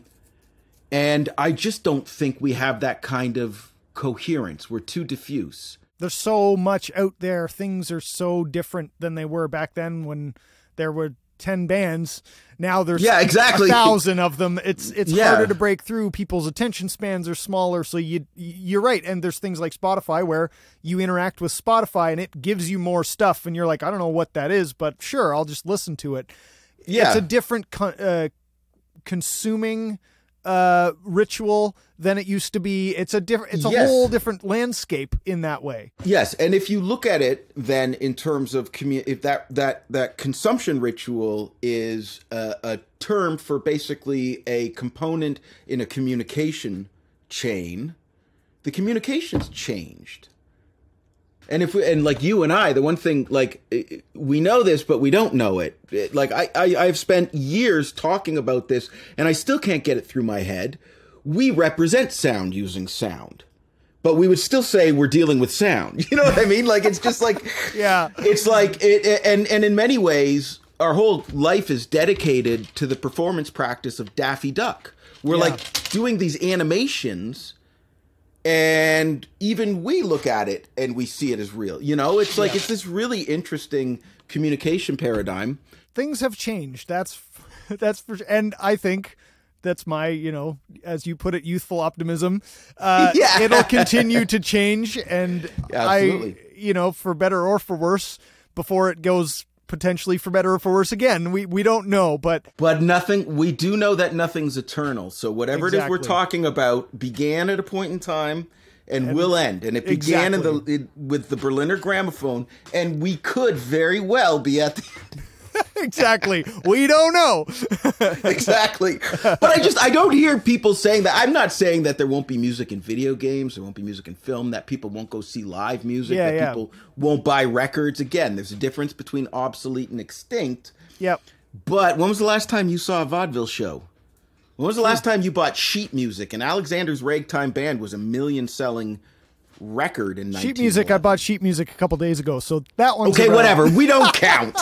I just don't think we have that kind of coherence. We're too diffuse. There's so much out there. Things are so different than they were back then when there were 10 bands. Now there's 1,000 of them. It's harder to break through. People's attention spans are smaller. So you're right. And there's things like Spotify where you interact with Spotify and it gives you more stuff. And you're like, I don't know what that is, but sure, I'll just listen to it. Yeah. It's a different consuming ritual than it used to be. It's a whole different landscape in that way. Yes, and if you look at it then in terms of if that consumption ritual is a term for basically a component in a communication chain, the communication's changed. And like you and I, the one thing, like, we know this, but we don't know it. Like I've spent years talking about this and I still can't get it through my head. We represent sound using sound, but we would still say we're dealing with sound. You know what I mean? Like, it's just like, yeah, it's like, and in many ways, our whole life is dedicated to the performance practice of Daffy Duck. We're like doing these animations, and even we look at it and we see it as real. You know, it's like, it's this really interesting communication paradigm. Things have changed. That's for, and I think that's my, you know, as you put it, youthful optimism. It'll continue to change. And I, you know, for better or for worse, before it goes potentially for better or for worse again. We don't know, but nothing, we do know that nothing's eternal. So whatever it is we're talking about began at a point in time and will end. And it began with the Berliner Gramophone, and we could very well be at the Exactly. We don't know. Exactly. But I don't hear people saying that. I'm not saying that there won't be music in video games, there won't be music in film, that people won't go see live music, people won't buy records. Again, there's a difference between obsolete and extinct. Yep. But when was the last time you saw a vaudeville show? When was the last time you bought sheet music? And Alexander's Ragtime Band was a million-selling record in 1911. Sheet music, I bought sheet music a couple days ago, so that one's okay, whatever. We don't count.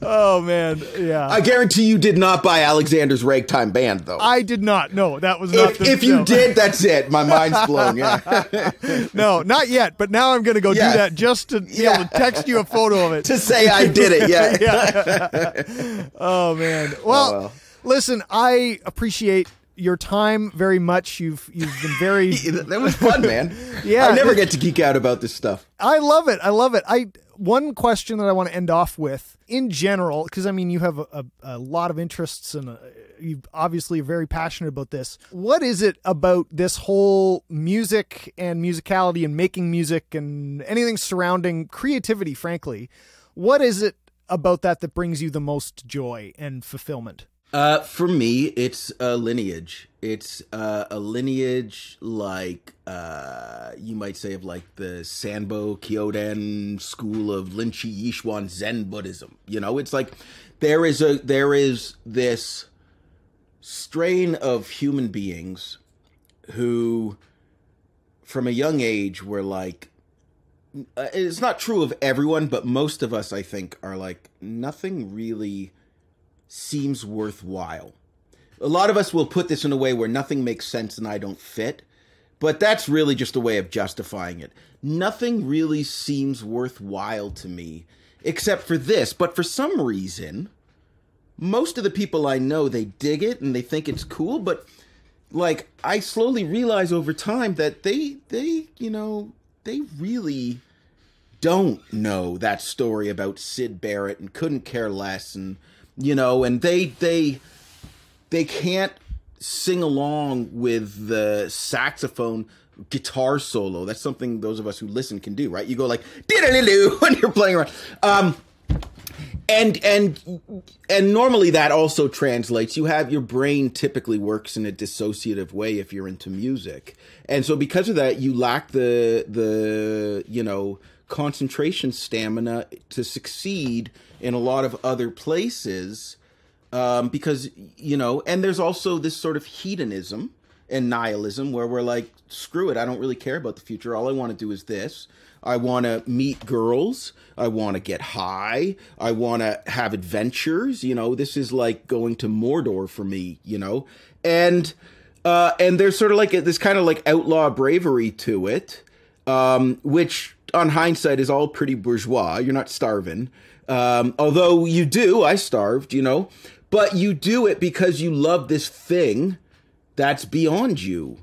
Oh, man, yeah. I guarantee you did not buy Alexander's Ragtime Band, though. I did not. No, that was not If you did, that's it. My mind's blown, yeah. No, not yet, but now I'm going to go do that just to be able to text you a photo of it. To say I did it, Oh, man. Well, listen, I appreciate your time very much. You've been very that was fun, man. Yeah, I never get to geek out about this stuff. I love it. one question that I want to end off with, in general, because I mean, you have a lot of interests and you obviously are very passionate about this. What is it about this whole music and musicality and making music and anything surrounding creativity, frankly? What is it about that brings you the most joy and fulfillment? For me, it's a lineage. It's a lineage like you might say of like the Sanbo Kyodan school of Linchi Yishuan Zen Buddhism. You know, it's like there is this strain of human beings who, from a young age, were like. It's not true of everyone, but most of us, I think, are like nothing really seems worthwhile. A lot of us will put this in a way where nothing makes sense and I don't fit, but that's really just a way of justifying it. Nothing really seems worthwhile to me except for this, but for some reason, most of the people I know, they dig it and they think it's cool, but like I slowly realize over time that they really don't know that story about Syd Barrett and couldn't care less, and you know, and they can't sing along with the saxophone guitar solo. That's something those of us who listen can do, right? You go like diddle-doo when you're playing around. And normally that also translates. You have your brain typically works in a dissociative way if you're into music. And so because of that, you lack the you know, concentration stamina to succeed in a lot of other places, because, you know, and there's also this sort of hedonism and nihilism where we're like, screw it, I don't really care about the future. All I want to do is this. I want to meet girls. I want to get high. I want to have adventures. You know, this is like going to Mordor for me, you know, and there's sort of like this kind of like outlaw bravery to it, which on hindsight is all pretty bourgeois. You're not starving. Although you do, I starved, you know, but you do it because you love this thing that's beyond you.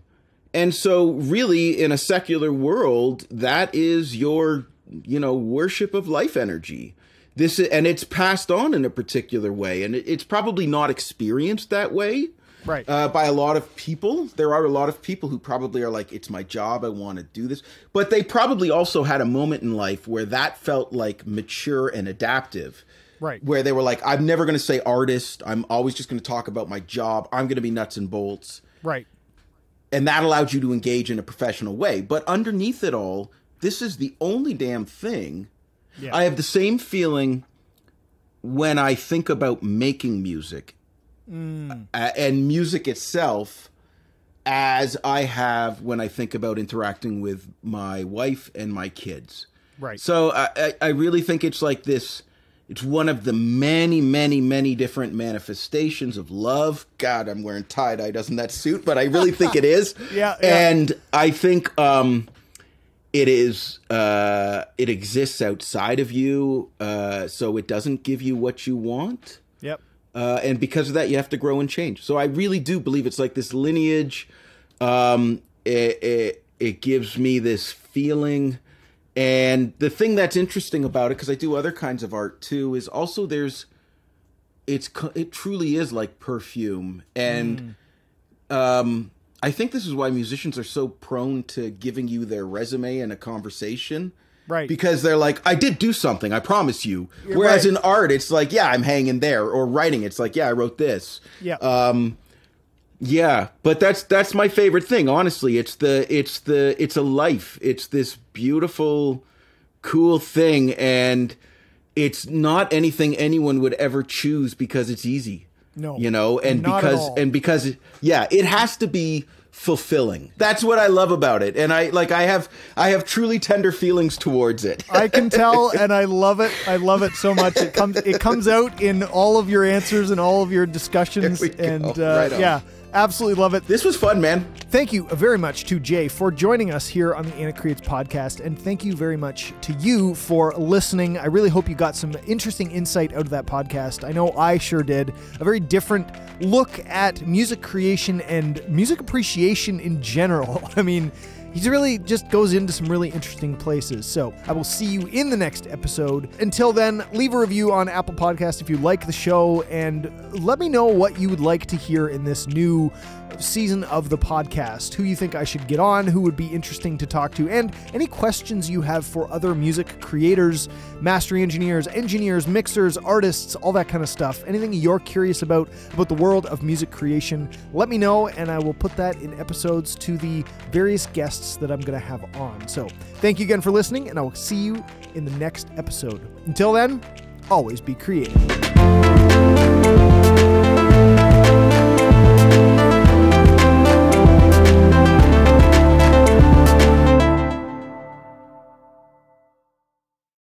And so really in a secular world, that is your, you know, worship of life energy. And it's passed on in a particular way. And it's probably not experienced that way. Right. By a lot of people. There are a lot of people who probably are like, it's my job, I want to do this. But they probably also had a moment in life where that felt like mature and adaptive. Right. Where they were like, I'm never going to say artist. I'm always just going to talk about my job. I'm going to be nuts and bolts. Right. And that allowed you to engage in a professional way. But underneath it all, this is the only damn thing. Yeah. I have the same feeling when I think about making music. And music itself as I have when I think about interacting with my wife and my kids. Right. So I really think it's like this. It's one of the many, many, many different manifestations of love. God, I'm wearing tie-dye, doesn't that suit? But I really think it is. Yeah. And I think it is. It exists outside of you, so it doesn't give you what you want. Yep. And because of that, you have to grow and change. So I really do believe it's like this lineage. It gives me this feeling. And the thing that's interesting about it, because I do other kinds of art too, is also it truly is like perfume. And I think this is why musicians are so prone to giving you their resume in a conversation. Right. Because they're like, I did do something, I promise you. Whereas in art, it's like, yeah, I'm hanging there. Or writing, it's like, yeah, I wrote this. Yeah. Yeah, but that's my favorite thing. Honestly, it's a life. It's this beautiful, cool thing, and it's not anything anyone would ever choose because it's easy. No, you know, and because it has to be fulfilling. That's what I love about it, and I have truly tender feelings towards it. I can tell, and I love it. I love it so much. It comes out in all of your answers and all of your discussions, and yeah. Absolutely love it. This was fun, man. Thank you very much to Jay for joining us here on the ANAK Creates podcast, and thank you very much to you for listening. I really hope you got some interesting insight out of that podcast. I know I sure did. A very different look at music creation and music appreciation in general. I mean, he really just goes into some really interesting places. So I will see you in the next episode. Until then, leave a review on Apple Podcasts if you like the show, and let me know what you would like to hear in this new season of the podcast, who you think I should get on, who would be interesting to talk to, and any questions you have for other music creators, mastering engineers, mixers, artists, all that kind of stuff. Anything you're curious about the world of music creation, let me know, and I will put that in episodes to the various guests that I'm going to have on. So thank you again for listening, and I will see you in the next episode. Until then, always be creative.